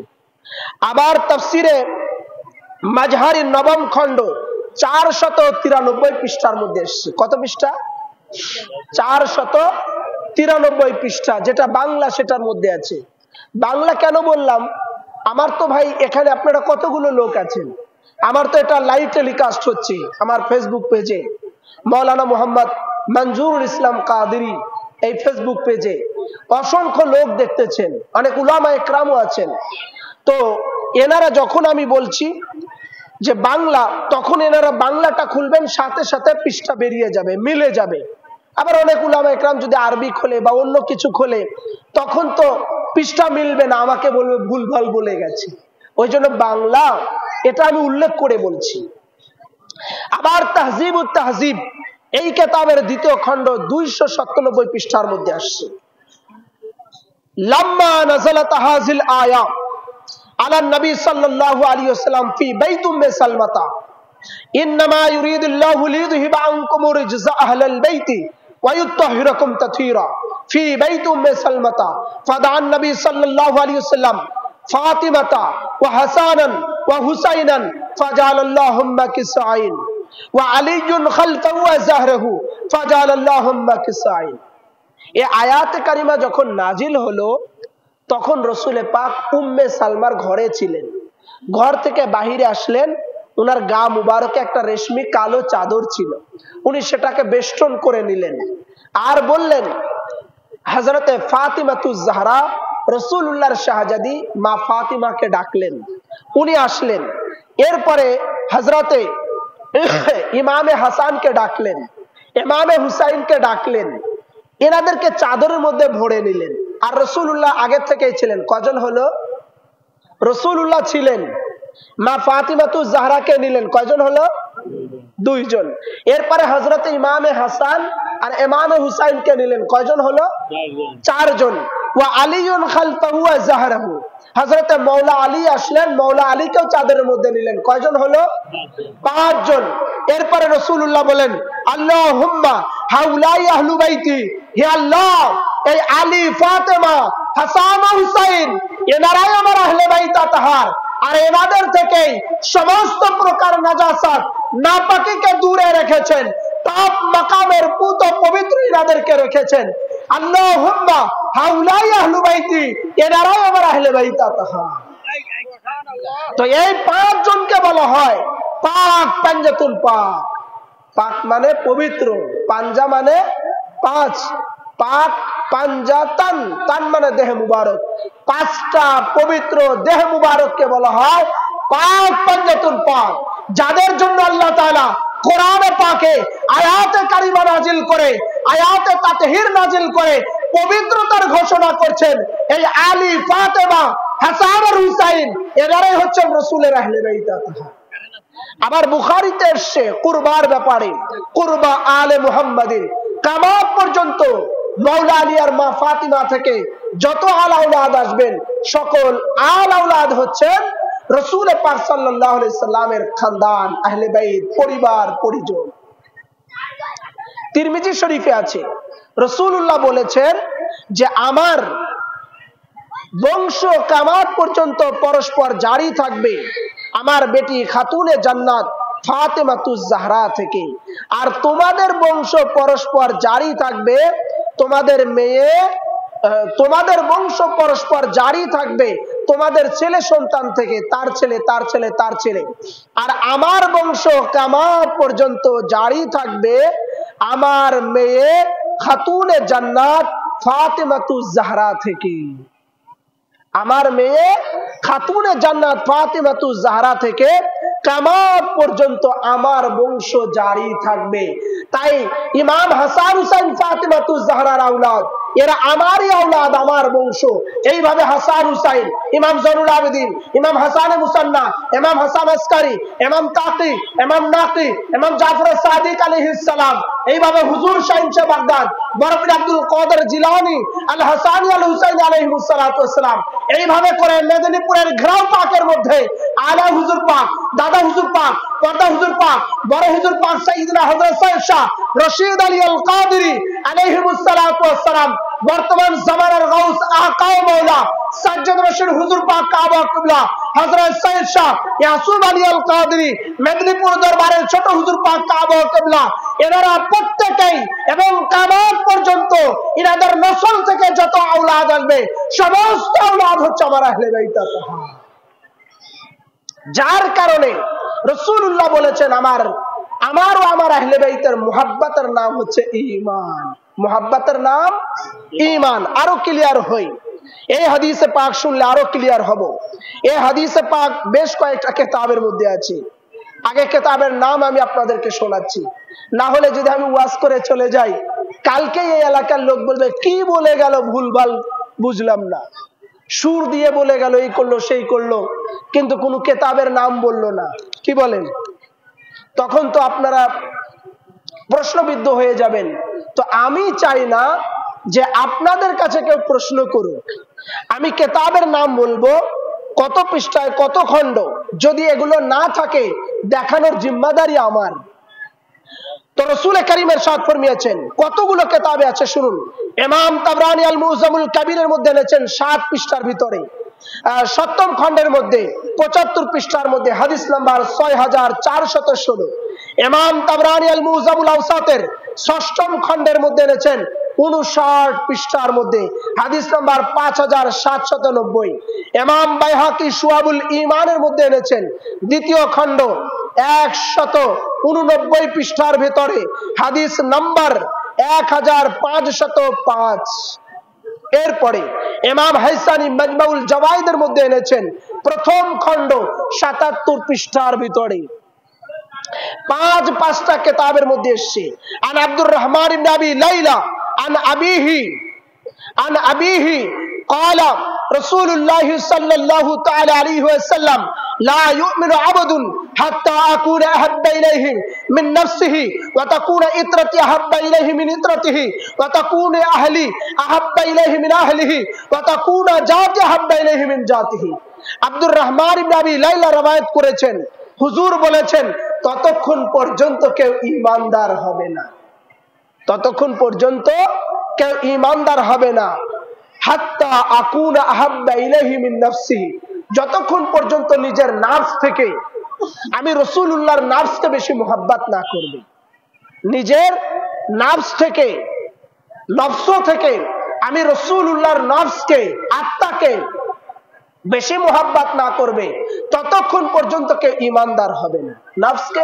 আবার তাফসিরে মাজহারি নবম খণ্ড 493 পৃষ্ঠার মধ্যে এসেছে। কত পৃষ্ঠা? 493 পৃষ্ঠা, যেটা বাংলা সেটার মধ্যে আছে। বাংলা কেন বললাম, আমার তো ভাই এখানে আপনারা কতগুলো লোক আছেন, আমার তো এটা লাইভ টেলিকাস্ট হচ্ছে আমার ফেসবুক পেজে, মৌলানা মোহাম্মদ মঞ্জুরুল ইসলাম কাদেরী এই ফেসবুক পেজে অসংখ্য লোক দেখতেছেন, অনেক উলামা ইকরামও আছেন। তো এনারা যখন আমি বলছি যে বাংলা, তখন এনারা বাংলাটা খুলবেন, সাথে সাথে পৃষ্ঠা বেরিয়ে যাবে, মিলে যাবে। আবার অনেক উলামা ইকরাম যদি আরবি খোলে বা অন্য কিছু খোলে, তখন তো পৃষ্ঠা মিলবে না, আমাকে বলবে ভুলভাল বলে গেছে। ওই জন্য বাংলা এটা আমি উল্লেখ করে বলছি। আবার তাহজিবুত তাহজিব এই কিতাবের দ্বিতীয় খণ্ড 297 পৃষ্ঠার মধ্যে আসছে, লাম্মা নাযালাত হাযিল আয়া আলা নবী সাল্লাল্লাহু আলাইহি ওয়াসাল্লাম ফি বাইত উম্মে সালমাতা ইন্নামা ইউরিদুল্লাহু লিইযহিবা আনকুম রিজসা আহলাল বাইতি ওয়া ইউতাহহিরাকুম তাতহীরা ফি বাইত উম্মে সালমাতা ফাদাআন নবী সাল্লাল্লাহু আলাইহি ওয়াসাল্লাম ফাতিমাতা ওয়া হাসানান ওয়া হুসাইনান ফাজালাল্লাহুম্মা কিসাইন ওয়া আলীয়ুন খালফাহু ওয়া যাহরাহু ফাজালাল্লাহুম্মা কিসাইন। এই আয়াতে কারিমা যখন নাজিল হলো, তখন রসুল পাক উম্মে সালমার ঘরে ছিলেন। ঘর থেকে বাহিরে আসলেন, উনার গা মুবারকে একটা রেশমি কালো চাদর ছিল, উনি সেটাকে বেষ্টন করে নিলেন। আর বললেন, হযরতে ফাতিমাতুজ জাহরা রাসূলুল্লাহর শাহজাদি মা ফাতিমাকে ডাকলেন, উনি আসলেন। এরপরে হযরতে ইমামে হাসানকে ডাকলেন, ইমামে হুসাইনকে ডাকলেন, এনাদেরকে চাদরের মধ্যে ভরে নিলেন। আর রাসূলুল্লাহ আগে থেকেই ছিলেন। কজন হলো? রাসূলুল্লাহ ছিলেন, মা ফাতিমাতুজ জাহরাকে নিলেন, কয়জন হলো? 2 জন। এরপরে হযরতে ইমামে হাসান আর ইমামে হুসাইনকে নিলেন, কয়জন হলো? 4 জন। ওয়া আলীউন খালফাহু ওয়া যাহরাহু, হযরতে মাওলা আলী আসলেন, মাওলা আলীকেও চাদরের মধ্যে নিলেন, কয়জন হলো? 5 জন। এরপরে রাসূলুল্লাহ বলেন, আল্লাহুম্মা হাউলাই আহলু বাইতি, হে আল্লাহ এই আলী, ফাতেমা, হাসান ও হুসাইন এনারাই আমার আহলে বাইত আতহার, আর এনাদের থেকে সমস্ত প্রকার নাজাসাত নাপাকিকে দূরে রেখেছেন, পাপ মাকামের পুত পবিত্র এনাদেরকে রেখেছেন। আল্লাহুম্মা হাউলাই আহলু বাইতি, এনারাই আমার আহলে বাইত আতহার। তো এই 5 জনকে বলা হয় পাক পাঞ্জাতুল পাক। পাক মানে পবিত্র, পাঞ্জা মানে 5, পাক পাঞ্জা তান, তান মানে দেহ মুবারক। 5টা পবিত্র দেহ মুবারককে বলা হয় পাক পাঞ্জাতুল পাক, যাদের জন্য আল্লাহ তাআলা কোরআনে পাকে আয়াতে কারিমা নাজিল করে, আয়াতে তাতহীর নাজিল করে পবিত্রতার ঘোষণা করছেন। এই আলী, ফাতেমা, হাসান আর হুসাইন এরাই হচ্ছে রাসূলের আহলে বাইত আতহার। আবার বুখারীতে এসেছে কুরবার ব্যাপারে, কুরবা আলে মুহাম্মাদিন, কিয়ামত পর্যন্ত মাওলা আলী আর মা ফাতিমা থেকে যত আল আওলাদ আসবেন, সকল আল আওলাদ হচ্ছেন রাসূল পাক সাল্লাল্লাহু আলাইহি সাল্লামের খানদান, আহলে বাইত, পরিবার পরিজন। তিরমিজি শরীফে আছে, রাসূলুল্লাহ বলেছেন যে আমার বংশ কিয়ামত পর্যন্ত পরস্পর জারি থাকবে আমার বেটি খাতুনে জান্নাত ফাতেমাতুজ জাহরা থেকে, আর তোমাদের বংশ পরস্পর জারি থাকবে, তোমাদের মেয়ে, তোমাদের বংশ পরস্পর জারি থাকবে তোমাদের ছেলে সন্তান থেকে, তার ছেলে, তার ছেলে, তার ছেলে। আর আমার বংশ কিয়ামত পর্যন্ত জারি থাকবে আমার মেয়ে খাতুনে জান্নাত ফাতেমাতুজ জাহরা থেকে। আমার মেয়ে খাতুনে জান্নাত ফাতেমাতুজ জাহরা থেকে কিয়ামত পর্যন্ত আমার বংশ জারি থাকবে। তাই ইমাম হাসান হুসাইন ফাতেমাতুজ জাহরার আওলাদ, এরা আমারই আওলাদ, আমার বংশ। এইভাবে হাসান হুসাইন, ইমাম জয়নুল আবেদিন, ইমাম হাসান মুসান্না, ইমাম হাসান আসকারি, ইমাম তাকি, ইমাম নাকি, ইমাম জাফর সাদিক আলাইহিস সালাম, এইভাবে হুজুর শাহিন শাহ বাগদাদ, বরফির আব্দুল কাদের জিলানী, আল হাসানি আল হুসাইন আলাইহিস সালাতু ওয়াস সালাম, এইভাবে করে মেদিনীপুরের ঘেরাও পাকের মধ্যে আলা হুজুর পাক, দাদা হুজুর পাক, পর্দা হুজুর পাক, বড় হুজুর পাক সাইয়েদনা হযরত শাহ রশিদ আলী আল কাদেরী আলাইহিস সালাতু ওয়াস সালাম বর্তমান জামানার গাউস আকা ও মাওলা সাজ্জাদ রশিদ হুজুর পাক কাবা কিবলা হযরত সৈয়দ শাহ ইয়াসুফ আলী আল কাদরি মেদিনীপুর দরবারের ছোট হুজুর পাক কাবা কিবলা এনারা প্রত্যেকই এবং কিয়ামত পর্যন্ত ইনাদের নসল থেকে যত আওলাদ আসবে সমস্ত আওলাদ হচ্ছে আমার আহলে বাইত তাহার। যার কারণে রাসূলুল্লাহ বলেছেন আমার ও আমার আহলে বাইতের মুহাব্বতের নাম হচ্ছে ঈমান। মুহাব্বতের নাম ঈমান। আরো ক্লিয়ার হই, এই হাদিসে পাক শুনলে আরো ক্লিয়ার হব। এই হাদিসে পাক বেশ কয়েকটা কিতাবের মধ্যে আছে। আগে কিতাবের নাম আমি আপনাদেরকে শোনাচ্ছি, না হলে যদি আমি ওয়াজ করে চলে যাই কালকে এই এলাকার লোক বলবে কি বলে গেল, ভুলভাল বুঝলাম না, সুর দিয়ে বলে গেল, এই করলো সেই করলো, কিন্তু কোনো কিতাবের নাম বললো না। কি বলেন? তখন তো আপনারা প্রশ্নবিদ্ধ হয়ে যাবেন। তো আমি চাই না যে আপনাদের কাছে কেউ প্রশ্ন করুক। আমি কিতাবের নাম বলবো, কত পৃষ্ঠায় কত খণ্ড, যদি এগুলো না থাকে দেখানোর জিম্মাদারি আমার। তো রাসূল কারীম ইরশাদ ফরমিয়েছেন, কতগুলো কিতাবে আছে শুনুন। ইমাম তাবরানী আল মুজামুল কাবীরের মধ্যে এনেছেন 7 পৃষ্ঠার ভিতরে, 7ম খণ্ডের মধ্যে 75 পৃষ্ঠার মধ্যে হাদিস নাম্বার 6416। ইমাম তাবরানী আল মুজামুল আওসাতের 6ম খণ্ডের মধ্যে এনেছেন 59 পৃষ্ঠার মধ্যে হাদিস নাম্বার 5790। ইমাম বাইহাকি শুআবুল ঈমানের মধ্যে এনেছেন 2য় খণ্ড 189 পৃষ্ঠার ভিতরে হাদিস নাম্বার 1505। এরপরে ইমাম হাইসানি মাজমাউল জাওয়াইদের মধ্যে এনেছেন 1ম খণ্ড 77 পৃষ্ঠার ভিতরে। 5টা কিতাবের মধ্যে এসেছে। আন আব্দুর রহমান ইবনে আবি লাইলা আন আবিহি قال رسول الله صلى الله تعالى عليه وسلم لا يؤمن عبد حتى أكون أحب إليه من نفسه وتكون إطرتي أحب إليه من إطرته وتكون أهلي أحب إليه من أهله وتكون جاتي أحب إليه من جاته। আব্দুর রহমান ইবনে আবি লাইলা রওয়ায়াত করেছেন, হুজুর বলেছেন ততক্ষণ পর্যন্ত কেউ ঈমানদার হবে না, ততক্ষণ পর্যন্ত কেউ ঈমানদার হবে না। হাত্তা আকুনা আহাব্বা ইলাইহি মিন নাফসিহি, যতক্ষণ পর্যন্ত নিজের নাফস থেকে আমি রাসূলুল্লাহর নাফসকে বেশি মুহাব্বত না করবে, নিজের নাফস থেকে নফস থেকে আমি রাসূলুল্লাহর নফসকে আত্মাকে বেশি মুহাব্বত না করবে ততক্ষণ পর্যন্ত কেউ ঈমানদার হবে না। নফসকে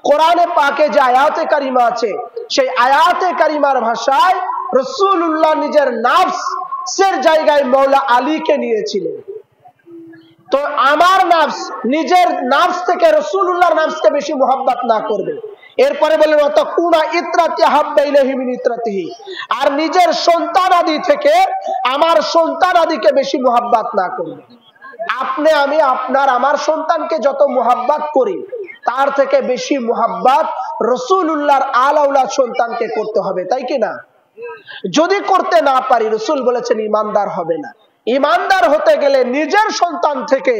কোরআনে পাকে যে আয়াতে কারিমা আছে সেই আয়াতে কারিমার ভাষায় রাসূলুল্লাহ নিজের নাফসের জায়গায় মাওলা আলীকে নিয়েছিলেন। তো আমার নাফস নিজের নাফস থেকে রাসূলুল্লাহর নাফসকে বেশি মুহাব্বত না করবে। এরপরে বলেন ওয়াতাকুনা ইত্রাতি হাব্বা ইলাইহি মিন ইত্রাতিহি, আর নিজের সন্তানাদি থেকে আমার সন্তানাদিকে বেশি মুহাব্বত না করবে। আপনি আমি আমার সন্তানকে যত মুহাব্বত করি তার থেকে বেশি মুহাব্বত রাসূলুল্লাহর আল আওলাদ সন্তানকে করতে হবে, তাই কি না? যদি করতে না পারি রাসূল বলেছেন ঈমানদার হবে না। ঈমানদার হতে গেলে নিজের সন্তান থেকে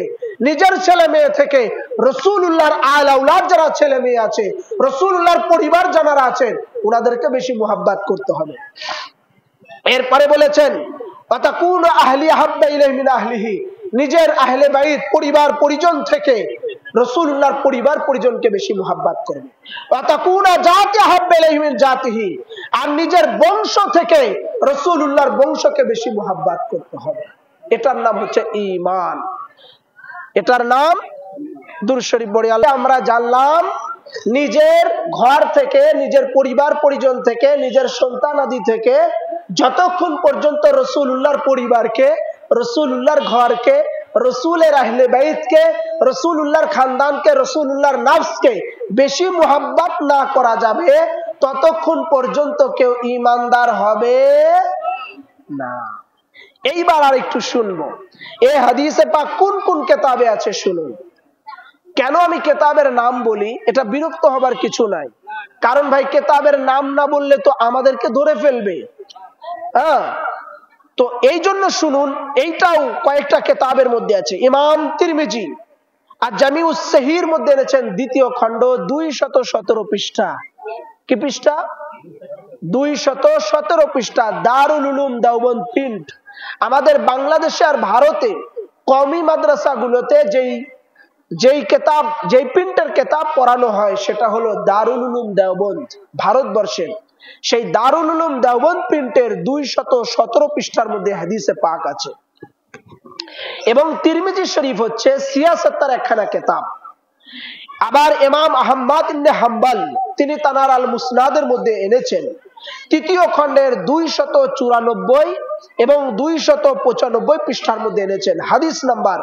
নিজের ছেলে মেয়ে থেকে রাসূলুল্লাহর আল আওলাদ যারা ছেলে মেয়ে আছে, রাসূলুল্লাহর পরিবার যারা আছেন ওনাদেরকে বেশি মুহাব্বত করতে হবে। এরপরে বলেছেন ওয়াতাকুনু আহলি হাব্বা ইলাইহি মিন আহলিহি, নিজের আহলে বাইত পরিবার পরিজন থেকে রাসূলুল্লাহর পরিবার পরিজনকে বেশি মুহাব্বত করবে। ওয়াতাকুনা জাতি হাব্বা ইলাইহি মিন জাতিহি, আর নিজের বংশ থেকে রাসূলুল্লাহর বংশকে বেশি মুহাব্বত করতে হবে। এটার নাম হচ্ছে ঈমান, এটার নাম দুরূদ শরীফ পড়ে আমরা জানলাম নিজের ঘর থেকে নিজের পরিবার পরিজন থেকে নিজের সন্তানাদি থেকে যতক্ষণ পর্যন্ত রাসূলুল্লাহর পরিবারকে, রাসূলুল্লাহর ঘরকে, রাসূলের আহলে বাইতকে, রাসূলুল্লাহর খানদানকে, রাসূলুল্লাহর নফসকে বেশি মুহাব্বত না করা যাবে ততক্ষণ পর্যন্ত কেউ ঈমানদার হবে না। এইবার আর একটু শুনবো এই হাদিসে পাক কোন কোন কিতাবে আছে শুনুন। কেন আমি কিতাবের নাম বলি, এটা বিরক্ত হবার কিছু নাই, কারণ ভাই কিতাবের নাম না বললে তো আমাদেরকে ধরে ফেলবে। তো এই জন্য শুনুন, এইটাও কয়েকটা কিতাবের মধ্যে আছে। ইমাম তিরমিজি আর জামিউস সহির মধ্যে এনেছেন 2য় খণ্ড 217 পৃষ্ঠা। কি পৃষ্ঠা? 217 পৃষ্ঠা, দারুল উলুম দেওবন্দ প্রিন্ট। আমাদের বাংলাদেশে আর ভারতে কওমি মাদ্রাসাগুলোতে যেই কিতাব, যেই প্রিন্টের কিতাব পড়ানো হয় সেটা হলো দারুল উলুম দেওবন্দ ভারতবর্ষের। সেই দারুল উলুম দেওবন্দ প্রিন্টের 217 পৃষ্ঠার মধ্যে হাদিসে পাক আছে। এবং তিরমিজি শরীফ হচ্ছে সিয়াসতের একখানা কিতাব। আবার ইমাম আহমদ ইবনে হাম্বল তিনি তানার আল মুসনাদের মধ্যে এনেছেন তৃতীয় খণ্ডের 294 এবং 295 পৃষ্ঠার মধ্যে এনেছেন হাদিস নাম্বার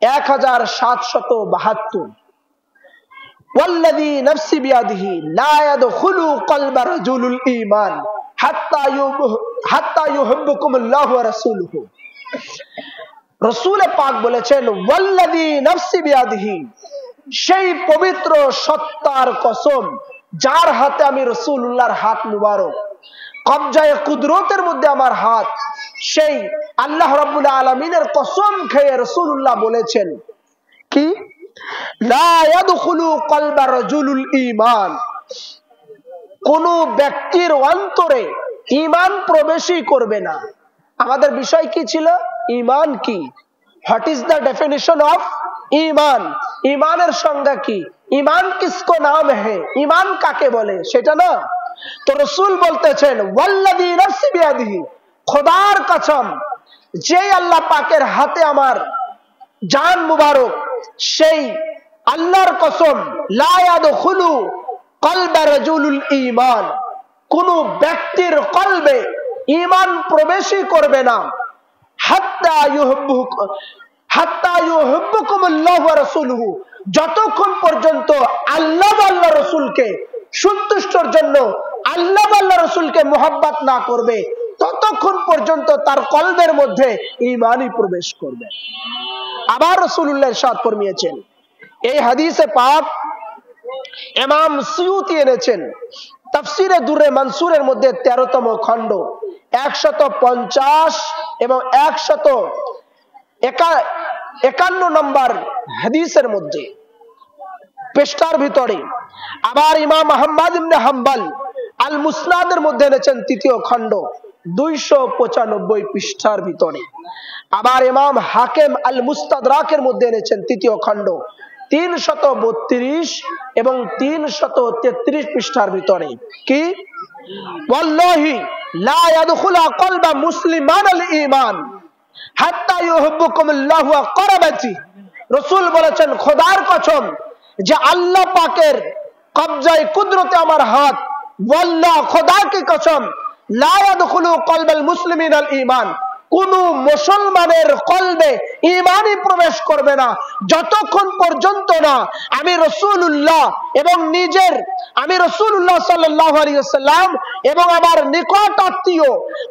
1772। ওয়াল্লাযী নাফসি বিয়াদিহি লা ইয়াদখুলু কলবা রাজুলুল ঈমান হাত্তা ইউহিব্বুকুমুল্লাহু ওয়া রাসূলুহু। রাসূল পাক বলেছেন, ওয়াল্লাযী নাফসি বিয়াদিহি, সেই পবিত্র সত্তার কসম যার হাতে আমি রাসূলুল্লাহর হাত মুবারক, কবজায়ে কুদরতের মধ্যে আমার হাত, সেই আল্লাহ রাব্বুল আলামিনের কসম খেয়ে রাসূলুল্লাহ বলেছেন কি, লা ইয়াদখুলু কলবা রাজুলুল ঈমান, কোন ব্যক্তির অন্তরে ঈমান প্রবেশই করবে না। আমাদের বিষয় কি ছিল? ঈমান কি? What is the definition of ঈমান? ঈমানের সংজ্ঞা কি? ঈমান কিসকো নাম হে, ঈমান কাকে বলে সেটা না। তো রাসূল বলতেছেন, ওয়াল্লাযী নাফসি বিয়াদিহি, খোদার কসম যে আল্লাহ পাকের হাতে আমার জান মুবারক, সেই আল্লাহর কসম, লা ইয়াদখুলু কলবা রাজুলুল ঈমান, কোন ব্যক্তির কলবে ঈমান প্রবেশই করবে না, হাত্তা ইউহিব্বুকুমুল্লাহু ওয়া রাসূলুহু, যতক্ষণ পর্যন্ত আল্লাহ আল্লাহ রাসূলকে সন্তুষ্টর জন্য আল্লাহ আল্লাহ রাসূলকে মুহাব্বত না করবে ততক্ষণ পর্যন্ত তার কলবের মধ্যে ঈমানই প্রবেশ করবে। আবার রাসূলুল্লাহ ইরশাদ ফরমিয়েছেন, এই হাদিসে পাক ইমাম সুয়ুতি এনেছেন তাফসিরে দুররে মানসুরের মধ্যে 13তম খণ্ড 150 এবং 151 নম্বর হাদিসের মধ্যে পৃষ্ঠার ভিতরে। আবার ইমাম আহমদ ইবনে হাম্বল আল মুসনাদের মধ্যে এনেছেন তৃতীয় খণ্ড 295 পৃষ্ঠার ভিতরে। আবার ইমাম হাকিম আল মুস্তাদরাকের মধ্যে এনেছেন তৃতীয় খণ্ড 332 এবং 333 পৃষ্ঠার ভিতরে। কি, ওয়াল্লাহি লা ইয়াদখুলু কলবা মুসলিমান আল ঈমান হাত্তা ইউহিব্বুকুমুল্লাহু ওয়া কারাবাতি। রাসূল বলেছেন, খোদার কসম যে আল্লাহ পাকের কবজায়ে কুদরতে আমার হাত, ওয়াল্লাহ খোদা কি কসম, লা ইয়াদখুলু কলবাল মুসলিমিন আল ঈমান, কোন মুসলমানের কলবে ঈমানই প্রবেশ করবে না যতক্ষণ পর্যন্ত না আমি রাসূলুল্লাহ এবং আমি রাসূলুল্লাহ সাল্লাল্লাহু আলাইহি ওয়াসাল্লাম এবং আমার নিকট আত্মীয়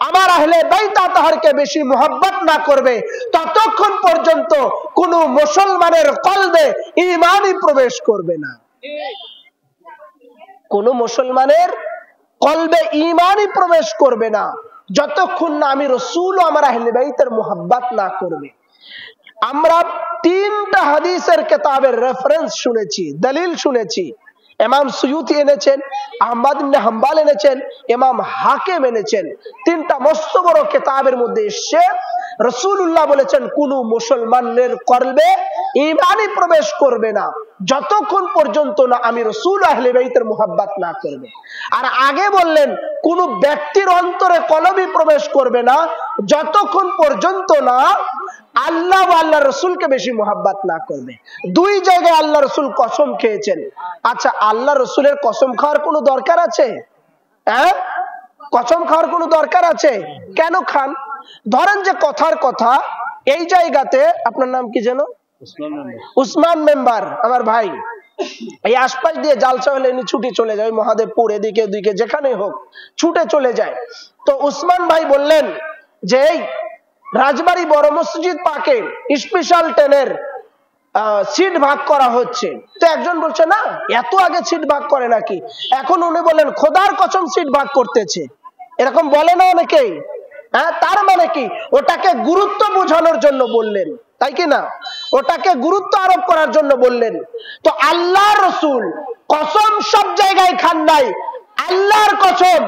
আমার আহলে বাইত তাহারকে বেশি মুহাব্বত না করবে ততক্ষণ পর্যন্ত কোন মুসলমানের কলবে ঈমানই প্রবেশ করবে না। কোন মুসলমানের কলবে ঈমানই প্রবেশ করবে না যতক্ষণ না আমি রাসূল ও আমার আহলে বাইতের মুহাব্বত না করবে। আমরা 3টা হাদিসের কিতাবের রেফারেন্স শুনেছি, দলিল শুনেছি। ইমাম সুয়ুতি এনেছেন, আহমদ ইবনে হাম্বল এনেছেন, ইমাম হাকিম এনেছেন। 3টা মস্ত বড় কিতাবের মধ্যে এসে রাসূলুল্লাহ বলেছেন কোন মুসলমানের কলবে ঈমানই প্রবেশ করবে না যতক্ষণ পর্যন্ত না আমি রাসূল আহলে বাইতের মুহাব্বত না করবে। আর আগে বললেন কোন ব্যক্তির অন্তরে কলবই প্রবেশ করবে না যতক্ষণ পর্যন্ত না আল্লাহ ও আল্লাহর রাসূলকে বেশি মুহাব্বত না করবে। দুই জায়গায় আল্লাহ রাসূল কসম খেয়েছেন। আচ্ছা, আল্লাহ রাসূলের কসম খাওয়ার কোনো দরকার আছে? কসম খাওয়ার কোনো দরকার আছে? কেন খান? ধরেন যে কথার কথা এই জায়গাতে, আপনার নাম কি যেন? উসমান মেম্বার, আমার ভাই, এই আশপাশ দিয়ে জালসা হলে ইনি ছুটে চলে যায়, মহাদেবপুর এদিকে ওদিকে যেখানে হোক ছুটে চলে যায়। তো উসমান ভাই বললেন যে এই রাজবাড়ী বড় মসজিদ পাকে স্পেশাল ট্রেনের সিট ভাগ করা হচ্ছে। তো একজন বলছে না, এত আগে সিট ভাগ করে নাকি? এখন উনি বললেন খোদার কসম সিট ভাগ করতেছে, এরকম বলে না অনেকেই। তার মানে কি, ওটাকে গুরুত্ব বোঝানোর জন্য বললেন, তাই কি না? ওটাকে গুরুত্ব আরোপ করার জন্য বললেন। তো আল্লাহর রাসূল কসম সব জায়গায় খান নাই। আল্লাহর কসম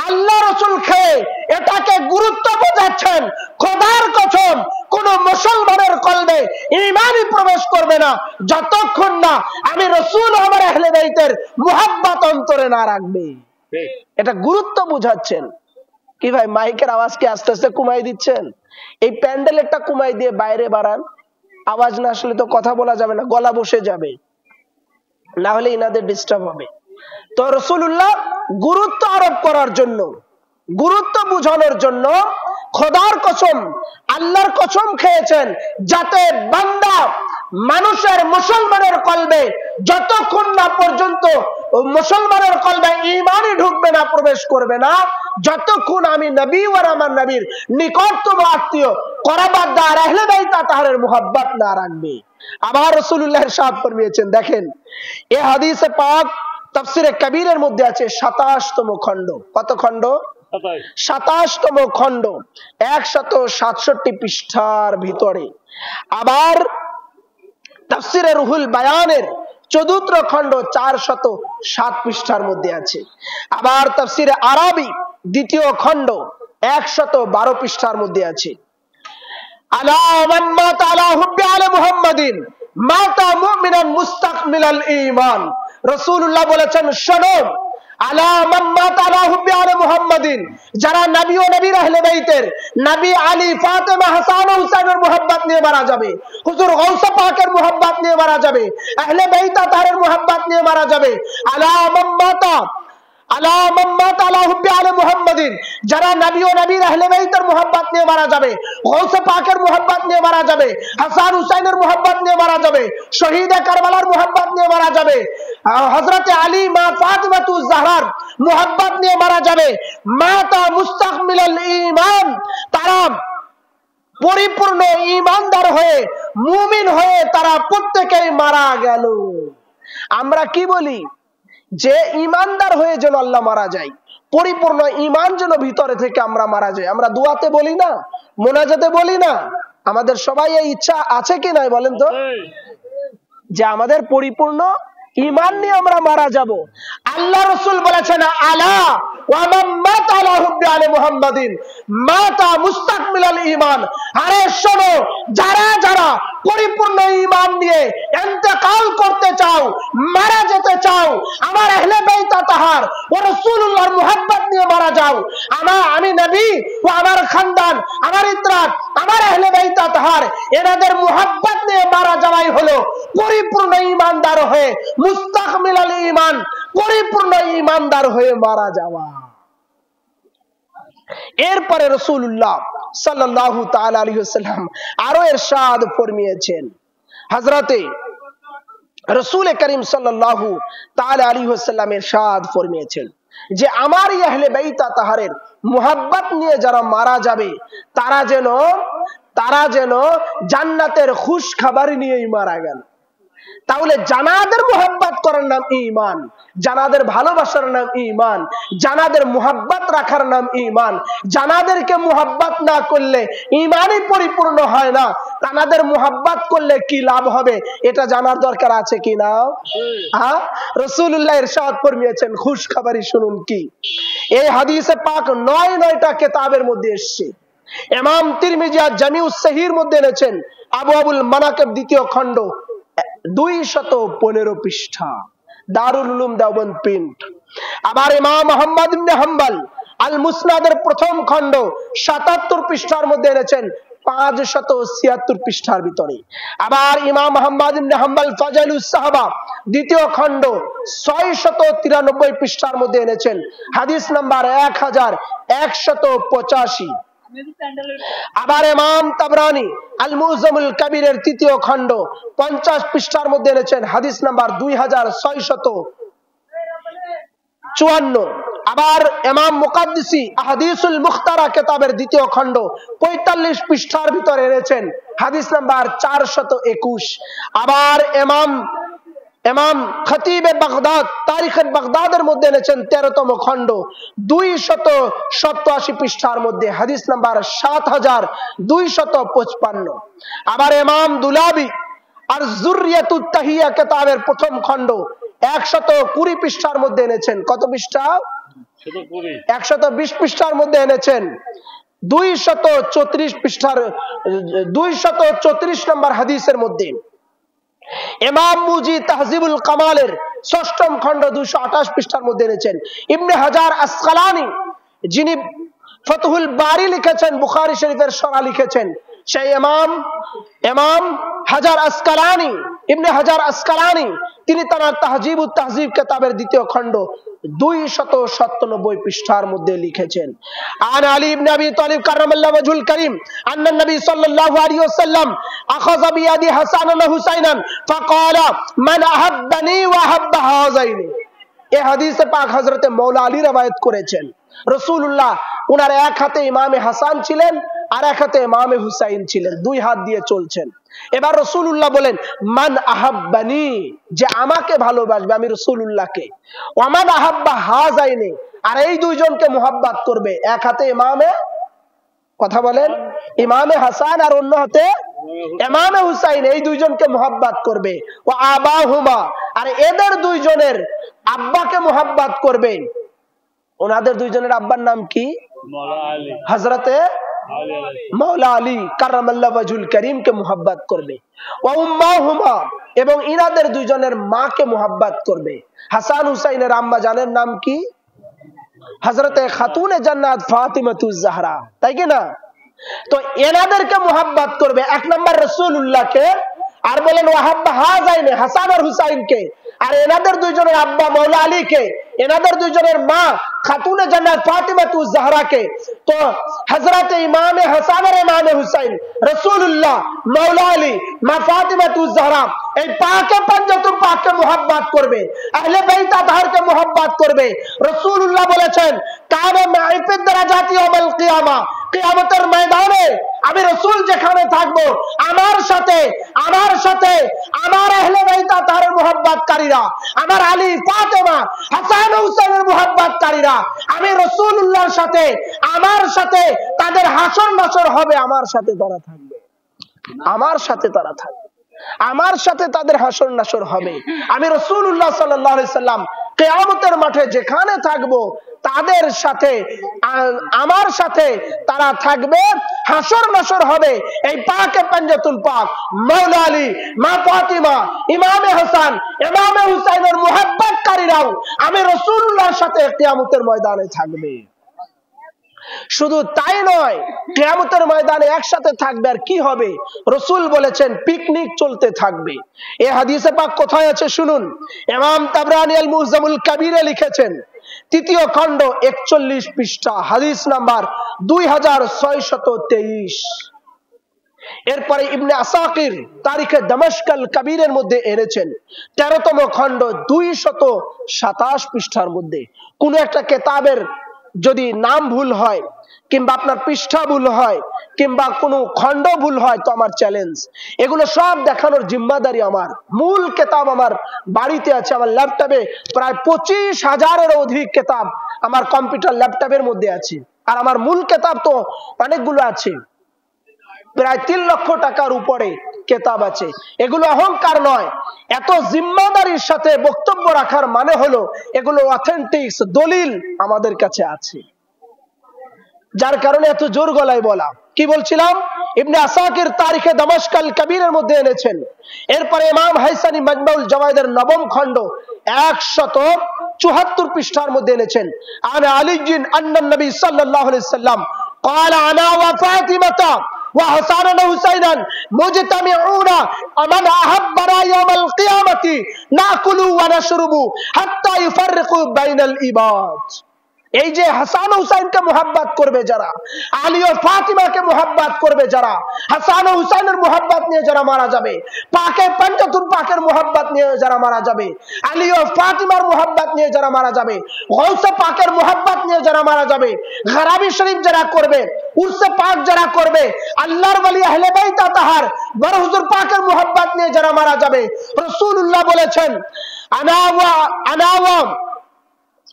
আল্লাহ রাসূল খেয়ে এটাকে গুরুত্ব বোঝাচ্ছেন। খোদার কসম কোন মুসলমানের কলবে ঈমানই প্রবেশ করবে না যতক্ষণ না আমি রাসূল আমার আহলে বাইতের মুহাব্বত অন্তরে না রাখবে। এটা গুরুত্ব বুঝাচ্ছেন। কি ভাই মাইকের আওয়াজ কি আস্তে আস্তে কমাই দিচ্ছেন? এই প্যান্ডেলেরটা কমাই দিয়ে বাইরে বাড়ান, আওয়াজ না আসলে তো কথা বলা যাবে না, গলা বসে যাবে, না হলে ইনাদের ডিস্টার্ব হবে। তো রাসূলুল্লাহ গুরুত্ব আরোপ করার জন্য, গুরুত্ব বুঝানোর জন্য খোদার কসম আল্লাহর কসম খেয়েছেন যাতে বান্দা মানুষের মুসলমানের কলবে যতক্ষণ না পর্যন্ত মুসলমানের কলবে ঈমানই ঢুকবে না, প্রবেশ করবে না, যতক্ষণ আমি নবী আর আমার নবীর নিকটতম আত্মীয় করাবাদার আহলে বাইত তাহারের মুহাব্বত না রাখবে। আবার রাসূলুল্লাহ ইরশাদ ফরমিয়েছেন, দেখেন এই হাদিসে পাক তাফসীরে কবীরের মধ্যে আছে 27তম খণ্ড। কত খণ্ড? 27তম খণ্ড, 167 পৃষ্ঠার ভিতরে। আবার তাফসীরে রুহুল বায়ানের 14 খণ্ড 407 পৃষ্ঠার মধ্যে আছে। আবার তাফসীরে আরাবী 2য় খণ্ড 112 পৃষ্ঠার মধ্যে আছে। আলা মান মাতা আলা হুব্বি আলা মুহাম্মাদিন মাতা মুমিনান মুস্তাকমিলাল ঈমান। রাসূলুল্লাহ বলেছেন, শোনো, আলা মান মাতা আলা হুব্বি আলা মুহাম্মাদিন, যারা নবী ও নবীর আহলে বাইতের নবী আলী, ফাতেমা, হাসান ও হুসাইনের মুহাব্বত নিয়ে মারা যাবে, হুজুর গাউস পাকের মুহাব্বত নিয়ে মারা যাবে, আহলে বাইত তাহের মুহাব্বত নিয়ে মারা যাবে। আলা মান মাতা আলা মান মাতা আলা হুব্বি আলা মুহাম্মাদিন, যারা নবী ও নবীর আহলে বাইতের মুহাব্বত নিয়ে মারা যাবে, গাউস পাকের মুহাব্বত নিয়ে মারা যাবে, হাসান হুসাইনের মুহাব্বত নিয়ে মারা যাবে, শহীদ কারবালার মুহাব্বত নিয়ে মারা যাবে, হযরত আলী মা ফাতিমাতুজ জাহরার মুহাব্বত নিয়ে মারা যাবে, মাতা মুস্তাকমিলাল ঈমান, তারা পরিপূর্ণ ঈমানদার হয়ে মুমিন হয়ে তারা প্রত্যেকেই মারা গেল। আমরা কি বলি? যে ঈমানদার হয়ে যেন আল্লাহ মারা যায়, পরিপূর্ণ ঈমান যেন ভিতরে থেকে আমরা মারা যাই। আমরা দুআতে বলি না, মোনাজাতে বলি না? আমাদের সবাই এই ইচ্ছা আছে কি নাই বলেন তো, যে আমাদের পরিপূর্ণ ঈমান নিয়ে আমরা মারা যাব। আল্লাহ রাসূল বলেছেন, আলা ওয়া মান মাতা আলা হুব্বি আলা মুহাম্মাদিন মাতা মুস্তাকমিলাল ঈমান। আরে শোনো, যারা যারা পরিপূর্ণ ঈমান নিয়ে ইন্তেকাল করতে চাও, মারা যেতে চাও, আমার আহলে বাইত তাহার ও রাসূলুল্লাহর মুহাব্বত নিয়ে মারা যাও, আমি নবী ও আমার খানদান, আমার ইত্রাত, আমার আহলে বাইত তাহার এনাদের মুহাব্বত নিয়ে মারা যাওয়াই হলো পরিপূর্ণ ঈমানদার হয়ে, মুস্তাকমিলাল ঈমান, পরিপূর্ণ ঈমানদার হয়ে মারা যাওয়া। এরপরে রাসূলুল্লাহ সাল্লাল্লাহু তাআলা আলাইহি ওয়াসাল্লাম আরো ইরশাদ ফরমিয়েছেন, হযরতে রাসূল করিম সাল্লাল্লাহু তাআলা আলাইহি ওয়াসাল্লাম ইরশাদ ফরমিয়েছেন যে আমার আহলে বাইত তাহারের মুহাব্বত নিয়ে যারা মারা যাবে তারা যেন জান্নাতের খুশ খবর নিয়েই মারা গেল। তাহলে জানাদের মুহাব্বত করার নাম ঈমান, জানাদের ভালোবাসার নাম ঈমান, জানাদের মুহাব্বত রাখার নাম ঈমান। জানাদেরকে মুহাব্বত না করলে ঈমানই পরিপূর্ণ হয় না। তানাদের মুহাব্বত করলে কি লাভ হবে এটা জানার দরকার আছে কি না? হ্যাঁ, রাসূলুল্লাহ ইরশাদ ফরমিয়েছেন, খুশ খবরই শুনুন কি। এই হাদিসে পাক 9টা কিতাবের মধ্যে এসেছে। ইমাম তিরমিজি জামিউস সহিহর মধ্যে এনেছেন, আবওয়াবুল মানাকিব 2য় খণ্ড 215 পৃষ্ঠা, দারুল উলুম দেওবন্দ প্রিন্ট। আবার ইমাম আহমদ ইবনে হাম্বল আল মুসনাদের 1ম খণ্ড 77 পৃষ্ঠার মধ্যে এনেছেন 576 পৃষ্ঠার ভিতরে। আবার ইমাম আহমদ ইবনে হাম্বল ফাজাইলুস সাহাবা 2য় খণ্ড 693 পৃষ্ঠার মধ্যে এনেছেন হাদিস নাম্বার 1185। আবার ইমাম তাবরানী আল মুজামুল কবিরের 3য় খণ্ড 50 পৃষ্ঠার মধ্যে এনেছেন হাদিস নাম্বার 2654। আবার ইমাম মুকাদ্দিসি আহাদিসুল মুখতারা কিতাবের 2য় খণ্ড 45 পৃষ্ঠার ভিতরে এনেছেন হাদিস নাম্বার 421। আবার ইমাম খতিবে বাগদাদ তারিখে বাগদাদের মধ্যে এনেছেন 13তম খণ্ড 287 পৃষ্ঠার মধ্যে হাদিস নাম্বার 7255। আবার ইমাম দুলাবি আর যুররিয়াতুত তাহিয়া কিতাবের 1ম খণ্ড 120 পৃষ্ঠার মধ্যে এনেছেন কত পৃষ্ঠা? 120 পৃষ্ঠার মধ্যে এনেছেন 234 পৃষ্ঠার 234 নম্বর হাদিসের মধ্যে ইমাম মুজি তাহজিবুল কামালের 6ম খণ্ড 228 পৃষ্ঠার মধ্যে এনেছেন। ইবনে হাজার আসকালানি যিনি ফতহুল বারি লিখেছেন, বুখারী শরীফের শরহ লিখেছেন, সেই ইমাম হাজার আসকালানি, ইবনে হাজার আসকালানি, তিনি তার তাহজিবুত তাহজিব কিতাবের 2য় খণ্ড 297 পৃষ্ঠার মধ্যে লিখেছেন, আন আলী ইবনে আবি তালিব কাররামাল্লাহু ওয়াজহুল কারীম আন্না নবী সাল্লাল্লাহু আলাইহি ওয়াসাল্লাম আখাযা বিয়াদি হাসান ওয়া হুসাইনান ফাকালা মান আহাব্বানি ওয়া আহাব্বা হাযাইনি। এই হাদিসে পাক হযরতে মাওলা আলী রওয়ায়াত করেছেন, রাসূলুল্লাহ উনার এক হাতে ইমামে হাসান ছিলেন আর এক হাতে ইমামে হুসাইন ছিলেন, 2 হাত দিয়ে চলছেন। এবার রাসূলুল্লাহ বলেন মান আহাব্বানি, যে আমাকে ভালোবাসবে আমি রাসূলুল্লাহকে, ওয়া মান আহাব্বা হাযাইনি, আর এই দুইজনকে মুহাব্বত করবে, এক হাতে ইমামে, কথা বলেন, ইমামে হাসান আর অন্য হাতে ইমামে হুসাইন, এই দুইজনকে মুহাব্বত করবে, ওয়া আবাহুমা, আর এদের দুইজনের আব্বাকে মুহাব্বত করবে। ওনাদের দুইজনের আব্বার নাম কি? হযরতে মাওলা আলী কাররামাল্লাহু ওয়াজহুল কারীমকে মুহাব্বত করবে। ওয়া উম্মাহুমা, এবং ইনাদের দুইজনের মাকে মুহাব্বত করবে। হাসান হুসাইনের আম্মা জানের নাম কি? হযরতে খাতুনে জান্নাত ফাতিমাতুজ জাহরা, তাই কি না? তো এনাদেরকে মুহাব্বত করবে, 1 নম্বর রাসূলুল্লাহকে, আর বলেন ওয়াহাব্বা হাযাইনি, হাসান আর হুসাইনকে, আর এনাদের দুইজনের আব্বা মাওলা আলীকে, এনাদের দুইজনের মা খাতুনে জান্নাত ফাতিমাতুজ জাহরাকে। তো হযরত ইমামে হাসান আর ইমামে হুসাইন, রাসূলুল্লাহ, মাওলা আলী, মা ফাতিমাতুজ জাহরা, এই পাকে পঞ্জাতুল পাককে মুহাব্বত করবে, আহলে বাইত আতহারকে মুহাব্বত করবে। রাসূলুল্লাহ বলেছেন কানা মা'i ফিদ দারাজাতি ইয়াউমাল কিয়ামা, কিয়ামতের ময়দানে আমি রাসূল যেখানে থাকব, আমার সাথে আমার আহলে বাইত আতহারের মুহাব্বতকারীরা, আমার আলী, ফাতেমা, হাসান ও হুসাইনের মুহাব্বতকারীরা, আমি রাসূলুল্লাহর সাথে, আমার সাথে তাদের হাসর নাসর হবে, আমার সাথে তারা থাকবে, আমার সাথে তারা থাকবে, আমার সাথে তাদের হাসর নাসর হবে। আমি রাসূলুল্লাহ সাল্লাল্লাহু আলাইহি সাল্লাম কিয়ামতের মাঠে যেখানে থাকব, তাদের সাথে, আমার সাথে তারা থাকবে, হাসর নাসর হবে। এই পাকে পঞ্জাতুল পাক মাওলা আলী, মা ফাতিমা, ইমামে হাসান, ইমামে হুসাইনের মুহাব্বতকারীরাও আমি রাসূলুল্লাহর সাথে কিয়ামতের ময়দানে থাকবে। শুধু তাই নয়, কিয়ামতের ময়দানে একসাথে থাকবে, আর কি হবে? রাসূল বলেছেন পিকনিক চলতে থাকবে। এই হাদিসে পাক কোথায় আছে শুনুন। ইমাম তাবরানী আল মু'জামুল কাবীরে লিখেছেন, 3য় খণ্ড 41 পৃষ্ঠা, হাদিস নাম্বার 2623। এরপরে ইবনে আসাকির তারিখে দামেশকাল কাবীরের মধ্যে এনেছেন, 13তম খণ্ড 227 পৃষ্ঠার মধ্যে। কোন একটা কিতাবের যদি নাম ভুল হয়, কিংবা আপনার পৃষ্ঠা ভুল হয়, কিংবা কোনো খণ্ড ভুল হয়, তো আমার চ্যালেঞ্জ, এগুলো সব দেখানোর জিম্মাদারি আমার। মূল কিতাব আমার বাড়িতে আছে, আমার ল্যাপটপে প্রায় 25,000-এর অধিক কিতাব আমার কম্পিউটার ল্যাপটপের মধ্যে আছে, আর আমার মূল কিতাব তো অনেকগুলো আছে, প্রায় 3 লক্ষ টাকার উপরে কিতাব আছে। এগুলো অহংকার নয়, এত জিম্মাদারির সাথে বক্তব্য রাখার মানে হলো এগুলো অথেন্টিক দলিল আমাদের কাছে আছে, যার কারণে এত জোর গলায় বলা। কি বলছিলাম? ইবনে আসাকির তারিখে দামেশকাল কাবীরের মধ্যে এনেছেন। এরপরে ইমাম হাইসানি মাজমাউল জাওয়াইদের 9ম খণ্ড 174 পৃষ্ঠার মধ্যে এনেছেন, আন আলীজিন আন্নান নবী সাল্লাল্লাহু আলাইহি সাল্লাম قال انا وفاطمه وحسن وحسينا مجتمعون من احبنا يوم القيامه ناكل ونشرب حتى يفرقوا بين العباد। এই যে হাসান হুসাইনকে মুহাব্বত করবে যারা, আলী ও ফাতিমাকে মুহাব্বত করবে যারা, হাসান ও হুসাইনের মুহাব্বত নিয়ে যারা মারা যাবে, পাকে পঞ্জাতুল পাকের মুহাব্বত নিয়ে যারা মারা যাবে, আলী ও ফাতিমার মুহাব্বত নিয়ে যারা মারা যাবে, গৌসে পাকের মুহাব্বত নিয়ে যারা মারা যাবে, গরাবি শরীফ যারা করবে, উরসে পাক যারা করবে, আল্লাহর ওলি আহলে বাইত আতহার বড় হুজুর পাকের মুহাব্বত নিয়ে যারা মারা যাবে, রাসূলুল্লাহ বলেছেন আনা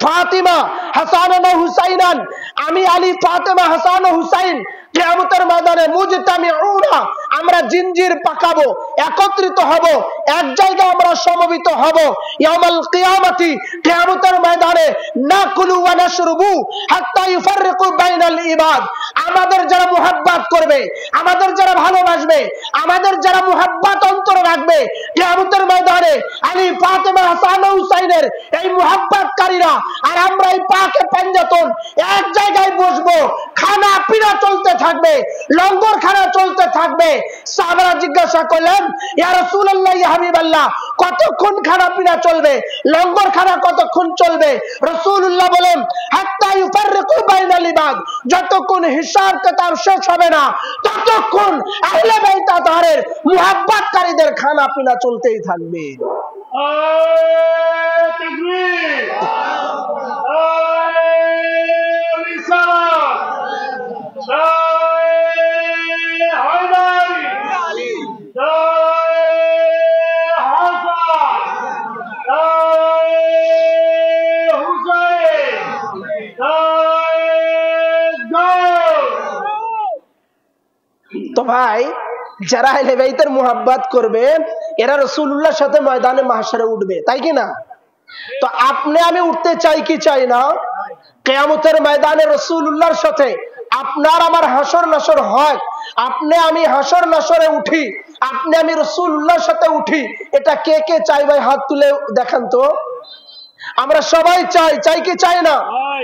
ফাতিমা হাসান ও হুসাইনান, আমি আলী, ফাতেমা, হাসান ও হুসাইন কিয়ামতের ময়দানে মুজতামিউনা, আমরা জিনজির পাকাবো, একত্রিত হব, এক জায়গায় আমরা সমবেত হব ইয়াউমাল কিয়ামতি, কিয়ামতের ময়দানে, নাকুলু ওয়া নাশরবু হাত্তা ইউফাররিকু বাইনাল ইবাদ। আমাদের যারা মুহাব্বত করবে, আমাদের যারা ভালোবাসবে, আমাদের যারা মুহাব্বত অন্তরে রাখবে, কিয়ামতের ময়দানে আলী, ফাতেমা, হাসান ও হুসাইনের এই মুহাব্বতকারীরা আর আমরা এই পাকে পাঞ্জাতন এক জায়গায় বসবো, খানা পিনা চলতে থাকবে, লঙ্গর খানা চলতে থাকবে। সাহাবারা জিজ্ঞাসা করলেন, ইয়া রাসূলুল্লাহ, ইয়া হাবিবাল্লাহ, কতক্ষণ খানা পিনা চলবে, লঙ্গর খানা কতক্ষণ চলবে? রাসূলুল্লাহ বলেন, হাত্তা ইউফাররিকু বাইনাল ইবাদ, যতক্ষণ হিসাব কিতাব শেষ হবে না ততক্ষণ আহলে বাইত আতহারের মুহাব্বতকারীদের খানা পিনা চলতেই থাকবে। তো ভাই, যারা আহলে বাইতের মুহাব্বত করবে এরা রাসূলুল্লাহর সাথে ময়দানে মাহশারে উঠবে, তাই কি না? তো আপনি আমি উঠতে চাই কি চাই না? কিয়ামতের ময়দানে রাসূলুল্লাহর সাথে আপনার আমার হাসর নাসর হয়, আপনি আমি হাসর নাসরে উঠি, আপনি আমি রাসূলুল্লাহর সাথে উঠি, এটা কে কে চাই ভাই? হাত তুলে দেখান তো। আমরা সবাই চাই, চাই কি চাই না?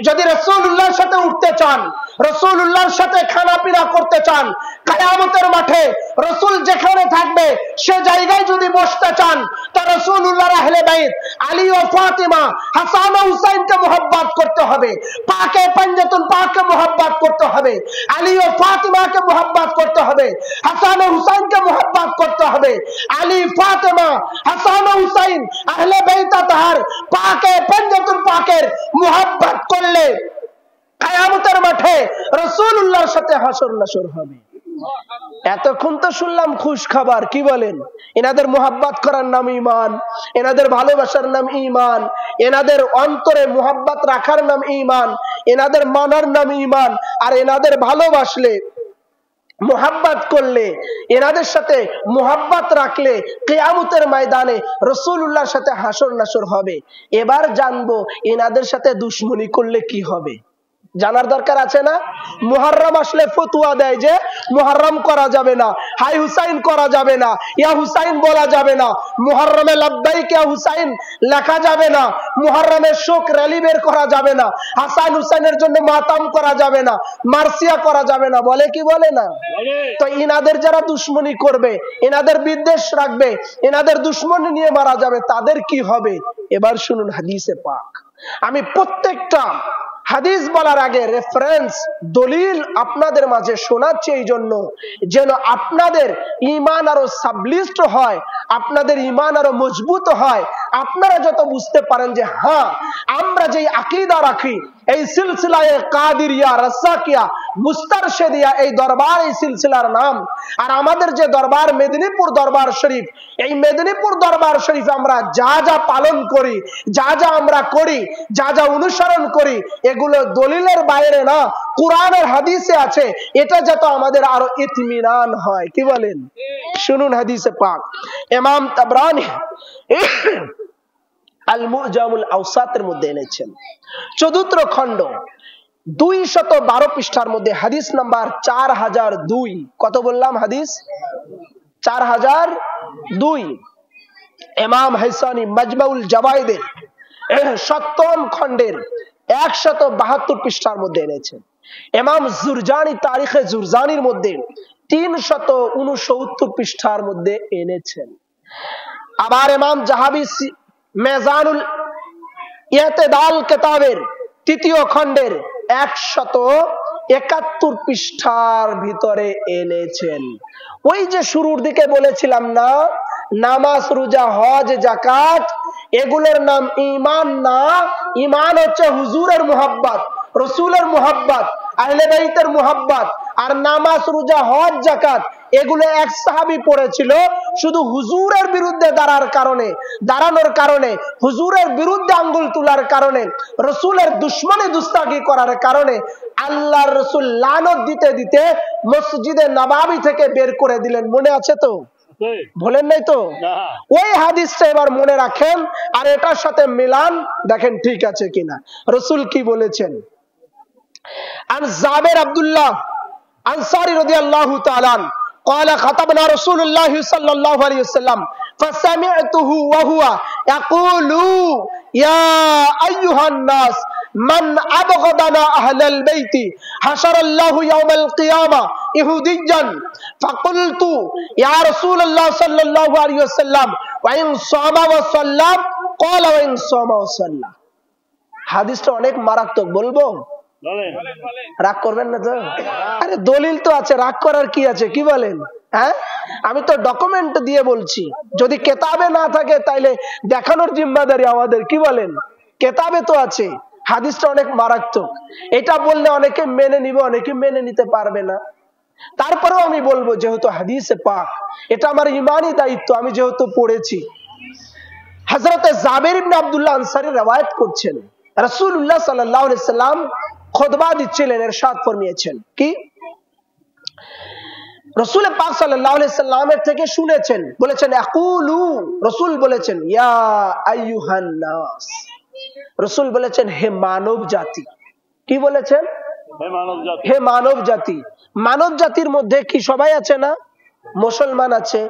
যদি রাসূলুল্লাহর সাথে উঠতে চান, রাসূলুল্লাহর সাথে খানা পিনা করতে চান, কিয়ামতের মাঠে রাসূল যেখানে থাকবে সে জায়গায় যদি বসতে চান, তো রাসূলুল্লাহর আহলে বাইত আলী ও ফাতিমা, হাসান ও হুসাইনকে মুহাব্বত করতে হবে, পাকে পাঞ্জাতুন পাককে মুহাব্বত করতে হবে, আলী ও ফাতিমাকে মুহাব্বত করতে হবে, হাসান ও হুসাইনকে মুহাব্বত করতে হবে। আলী, ফাতিমা, হাসান ও হুসাইন আহলে বাইত আতহার পাকে পাঞ্জাতুন পাকের মুহাব্বত করলে কিয়ামতের মাঠে রাসূলুল্লাহর সাথে হাসর নাসর হবে। এতক্ষণ তো শুনলাম খুশ খাবার, কি বলেন? এনাদের মুহাব্বত করার নাম ঈমান, এনাদের ভালোবাসার নাম ঈমান, এনাদের অন্তরে মুহাব্বত রাখার নাম ঈমান, এনাদের মানার নাম ঈমান। আর এনাদের ভালোবাসলে, মুহাব্বত করলে, এনাদের সাথে মুহাব্বত রাখলে কিয়ামতের ময়দানে রাসূলুল্লাহর সাথে হাসর নাসর হবে। এবার জানবো এনাদের সাথে দুশমনি করলে কি হবে। জানার দরকার আছে না? মুহররম আসলে ফতোয়া দেয় যে মুহররম করা যাবে না, হাই হুসাইন করা যাবে না, ইয়া হুসাইন বলা যাবে না, মুহররমে লাব্বাইক ইয়া হুসাইন লেখা যাবে না, মুহররমে শোক র্যালি বের করা যাবে না, হাসান হুসাইনের জন্য মাতাম করা যাবে না, মার্সিয়া করা যাবে না, বলে কি বলে না? তো ইনাদের যারা দুশমনি করবে, এনাদের বিদ্বেষ রাখবে, এনাদের দুশমনি নিয়ে মারা যাবে, তাদের কি হবে? এবার শুনুন হাদিসে পাক। আমি প্রত্যেকটা হাদিস বলার আগে রেফারেন্স, দলিল আপনাদের মাঝে শোনাচ্ছি এই জন্য যেন আপনাদের ঈমান আরো সাবলিস্ট হয়, আপনাদের ঈমান আরো মজবুত হয়, আপনারা যত বুঝতে পারেন যে হ্যাঁ, আমরা যেই আকীদা রাখি, এই সিলসিলায়ে কাদিরিয়া, রাসাকিয়া, মুস্তারশিদিয়া, এই দরবার, এই সিলসিলার নাম। আর আমাদের যে দরবার মেদিনীপুর দরবার শরীফ, এই মেদিনীপুর দরবার শরীফ আমরা যা যা পালন করি, যা যা আমরা করি, যা যা অনুসরণ করি, এগুলো দলিলের বাইরে না, কুরআনের হাদিসে আছে। এটা যাতে আমাদের আরো ইতমিনান হয়, কি বলেন? শুনুন হাদিসে পাক। ইমাম তাবরানী আল মুজামুল আওসাতের মধ্যে এনেছেন, ৪th খণ্ড ২১২ পৃষ্ঠার মধ্যে হাদিস নাম্বার ৪০০২। কত বললাম? হাদিস ৪০০২। ইমাম হাইসানি মাজমাউল জাওয়াইদের ৭ম খণ্ডের ১৭২ পৃষ্ঠার মধ্যে এনেছেন। ইমাম জুরজানি তারিখে জুরজানির মধ্যে ৩৬৯ পৃষ্ঠার মধ্যে এনেছেন। আবার ইমাম জাহাবি মেজানুল ইতিদাল কিতাবের ৩য় খণ্ডের ১৭৭ পৃষ্ঠার ভিতরে এনেছেন। ওই যে শুরুর দিকে বলেছিলাম না, নামাজ, রোজা, হজ, যাকাত, এগুলোর নাম ঈমান না। ঈমান হচ্ছে হুজুরের মুহাব্বত, রাসূলের মুহাব্বত, আহলে বাইতের মুহাব্বত। আর নামাজ, রোজা, হজ, যাকাত এগুলো এক সাহাবী পড়েছিল, শুধু হুজুরের বিরুদ্ধে দাঁড়ানোর কারণে, হুজুরের বিরুদ্ধে আঙ্গুল তোলার কারণে, রাসূলের দুশমনি দুস্তাকি করার কারণে আল্লাহর রাসূল লানত দিতে দিতে মসজিদে নববী থেকে বের করে দিলেন। মনে আছে তো? বলেন নাই তো? ওই হাদিসটা এবার মনে রাখেন আর এটার সাথে মিলান, দেখেন ঠিক আছে কিনা। রাসূল কি বলেছেন? আন জাবের আব্দুল্লাহ আনসারী রাদিয়াল্লাহু তাআলা قال خطبنا رسول الله صلى الله عليه وسلم فسمعته وهو يقول يا ايها الناس من ابغضنا اهل البيت حشر الله يوم القيامه يهوديا فقلت يا رسول الله صلى الله عليه وسلم وان صام وصلى قال وان صام وصلى। হাদিসটা অনেক মারাত্মক, বলবো? রাগ করবেন না তো? আরে দলিল তো আছে, রাগ করার কি আছে, কি বলেন? হ্যাঁ, আমি তো ডকুমেন্ট দিয়ে বলছি। যদি কেতাবে না থাকে তাইলে দেখানোর জিম্মাদারি আমাদের, কি বলেন? কেতাবে তো আছে। হাদিসটা অনেক মারাত্মক। এটা বললে অনেকে মেনে নিবে, অনেকে মেনে নিতে পারবে না। তারপরেও আমি বলবো, যেহেতু হাদিসে পাক, এটা আমার ইমানি দায়িত্ব, আমি যেহেতু পড়েছি। হযরতে জাবের ইবনে আব্দুল্লাহ আনসারী রওয়ায়াত করছেন, রাসূলুল্লাহ সাল্লাল্লাহু আলাইহি সাল্লাম খুতবা দিচ্ছিলেন, ইরশাদ ফরমিয়েছেন কি? রাসূল পাক সাল্লাল্লাহু আলাইহি সাল্লামের থেকে শুনেছেন, বলেছেন ইয়াকুলু, রাসূল বলেছেন ইয়া আইয়ুহান নাস, রাসূল বলেছেন হে মানব জাতি। কি বলেছেন? হে মানব জাতি। মানব জাতির মধ্যে কি সবাই আছে না? মুসলমান আছে,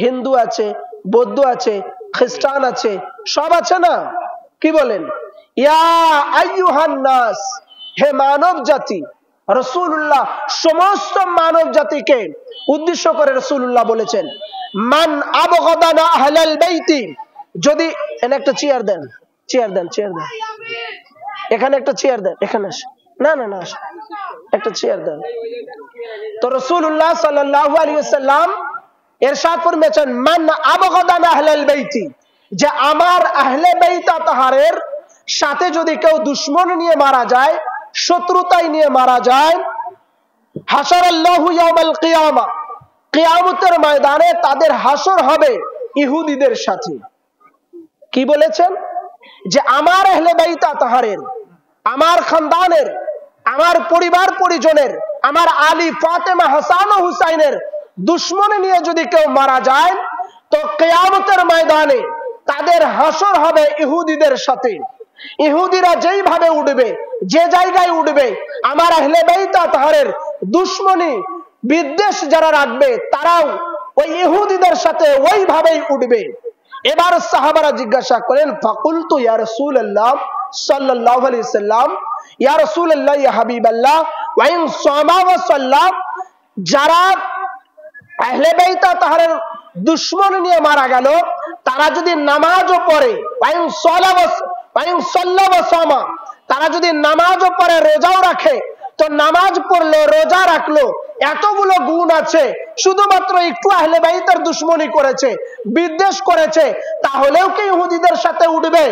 হিন্দু আছে, বৌদ্ধ আছে, খ্রিস্টান আছে, সব আছে না? কি বলেন? ইয়া আইয়ুহান নাস, হে মানব জাতি। রাসূলুল্লাহ সমস্ত মানব জাতিকে উদ্দেশ্য করে রাসূলুল্লাহ বলেছেন মান আবগাদানা আহলাল বাইতি, যদি এখানে একটা চেয়ার দেন, চেয়ার দেন, চেয়ার দেন, এখানে একটা চেয়ার দেন, এখানে আসেন, না না না আসেন, একটা চেয়ার দেন। তো রাসূলুল্লাহ সাল্লাল্লাহু আলাইহি ওয়াসাল্লাম ইরশাদ ফরমায়েছেন মান আবগাদানা আহলাল বাইতি, যে আমার আহলে বাইত আতহারের সাথে যদি কেউ দুশমন নিয়ে মারা যায়, শত্রুতাই নিয়ে মারা যায়, হাশারাল্লাহু ইয়াউমাল কিয়ামা, কিয়ামতের ময়দানে তাদের হাসর হবে ইহুদিদের সাথে। কি বলেছেন? যে আমার আহলে বাইত আতহারের, আমার খানদানের, আমার পরিবার পরিজনের, আমার আলী ফাতেমা হাসান ও হুসাইনের দুশমন নিয়ে যদি কেউ মারা যায়, তো কিয়ামতের ময়দানে তাদের হাসর হবে ইহুদিদের সাথে। ইহুদিরা যেইভাবে উঠবে, যে জায়গায় উঠবে, আমার আহলে বাইত আতহারের দুশমনী বিদ্বেষ যারা রাখবে, তারাও ওই ইহুদিদের সাথে ওইভাবেই উঠবে। এবার সাহাবারা জিজ্ঞাসা করেন, ফাকুলতু ইয়া রাসূলুল্লাহ সাল্লাল্লাহু আলাইহি সাল্লাম, ইয়া রাসূলুল্লাহ ইয়া হাবিবাল্লাহ, ওয়া ইন সামা ওয়া সাল্লা, যারা আহলে বাইত আতহারের দুশমন নিয়ে মারা গেল, তারা যদি নামাজও পড়ে, তারা যদি নামাজও পড়ে, রোজাও রাখে, তো নামাজ পড়লো, রোজা রাখলো, এতগুলো গুণ আছে, শুধুমাত্র একটু আহলে বাইতের দুশমনি করেছে, বিদ্বেষ করেছে, তাহলেও কি ইহুদিদের সাথে উঠবে?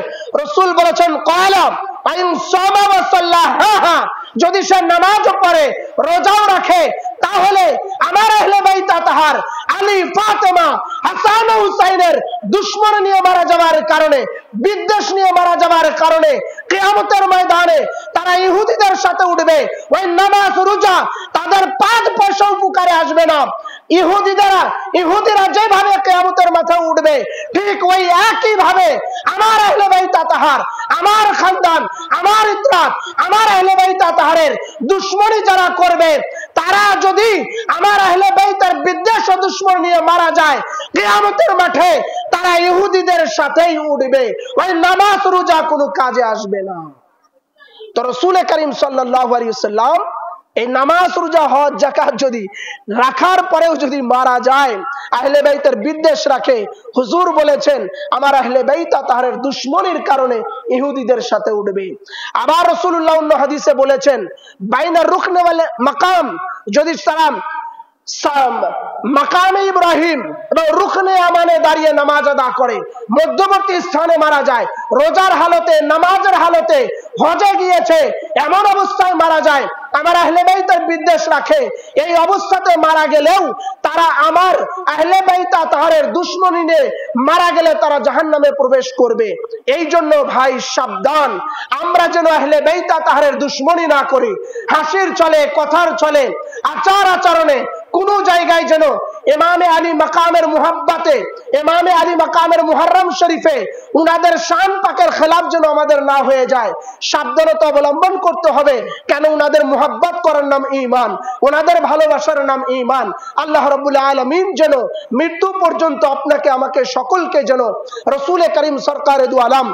রাসূল বলেছেন ক্বালা আইন সামা ওয়া সাল্লা, হ্যাঁ হ্যাঁ, যদি সে নামাজও পড়ে, রোজাও রাখে, তাহলে আমার আহলে বাইত আতহার আলী ফাতেমা হাসান ও হুসাইনের দুশমন নিয়ে মারা যাওয়ার কারণে, বিদ্বেষ নিয়ে মারা যাওয়ার কারণে কিয়ামতের ময়দানে তারা ইহুদিদের সাথে উঠবে। ওই নামাজ রোজা তাদের 5 পয়সা উপকারে আসবে না। ইহুদিরা যেভাবে কিয়ামতের মাথায় উঠবে, ঠিক ওই একই ভাবে আমার আহলে বাইত আতহার, আমার খানদান, আমার ইত্রাত, আমার আহলে বাইত আতহারের দুশমনি যারা করবে, তারা যদি আমার আহলে বাইতের বিদ্বেষ ও দুশমন নিয়ে মারা যায়, কিয়ামতের মাঠে তারা ইহুদিদের সাথেই উঠবে। ওই নামাজ রোজা কোনো কাজে আসবে না। তো রাসূল করিম সাল্লাল্লাহু আলাইহি ওয়াসাল্লাম এই নামাজ রোজা হজ যাকাত যদি রাখার পরেও যদি মারা যায়, আহলে বাইতের বিদ্বেষ রাখে, হুজুর বলেছেন আমার আহলে বাইত আতহারের দুশমনির কারণে ইহুদিদের সাথে উঠবে। আবার রাসূলুল্লাহ অন্য হাদিসে বলেছেন বাইনা রুকনে ওয়াল মাকাম, যদি সালাম মাকামে ইব্রাহিম এবং রুকনে আমানে দাঁড়িয়ে নামাজ আদা করে, মধ্যবর্তী স্থানে মারা যায়, রোজার হালতে, নামাজের হালতে, হজে গিয়েছে, এমন অবস্থায় মারা যায়, আমার আহলে বাইতের বিদ্বেষ রাখে, এই অবস্থাতে মারা গেলেও তারা আমার আহলে বাইত আতহারের দুশমনি নিয়ে মারা গেলে তারা জাহান্নামে প্রবেশ করবে। এই জন্য ভাই সাবধান, আমরা যেন আহলে বাইত আতহারের দুশমনি না করি। হাসির চলে, কথার চলে, আচার আচরণে কোনো জায়গায় যেন ইমামে আলী মাকামের মুহাব্বতে, ইমামে আলী মাকামের মুহররম শরীফে উনাদের শান পাকের খেলাফ যেন আমাদের না হয়ে যায়, সাবধানতা অবলম্বন করতে হবে। কেন? উনাদের মুহাব্বত করার নাম ঈমান, ওনাদের ভালোবাসার নাম ঈমান। আল্লাহ রাব্বুল আলামিন যেন মৃত্যু পর্যন্ত আপনাকে আমাকে সকলকে যেন রাসূল করিম সরকারে দু আলম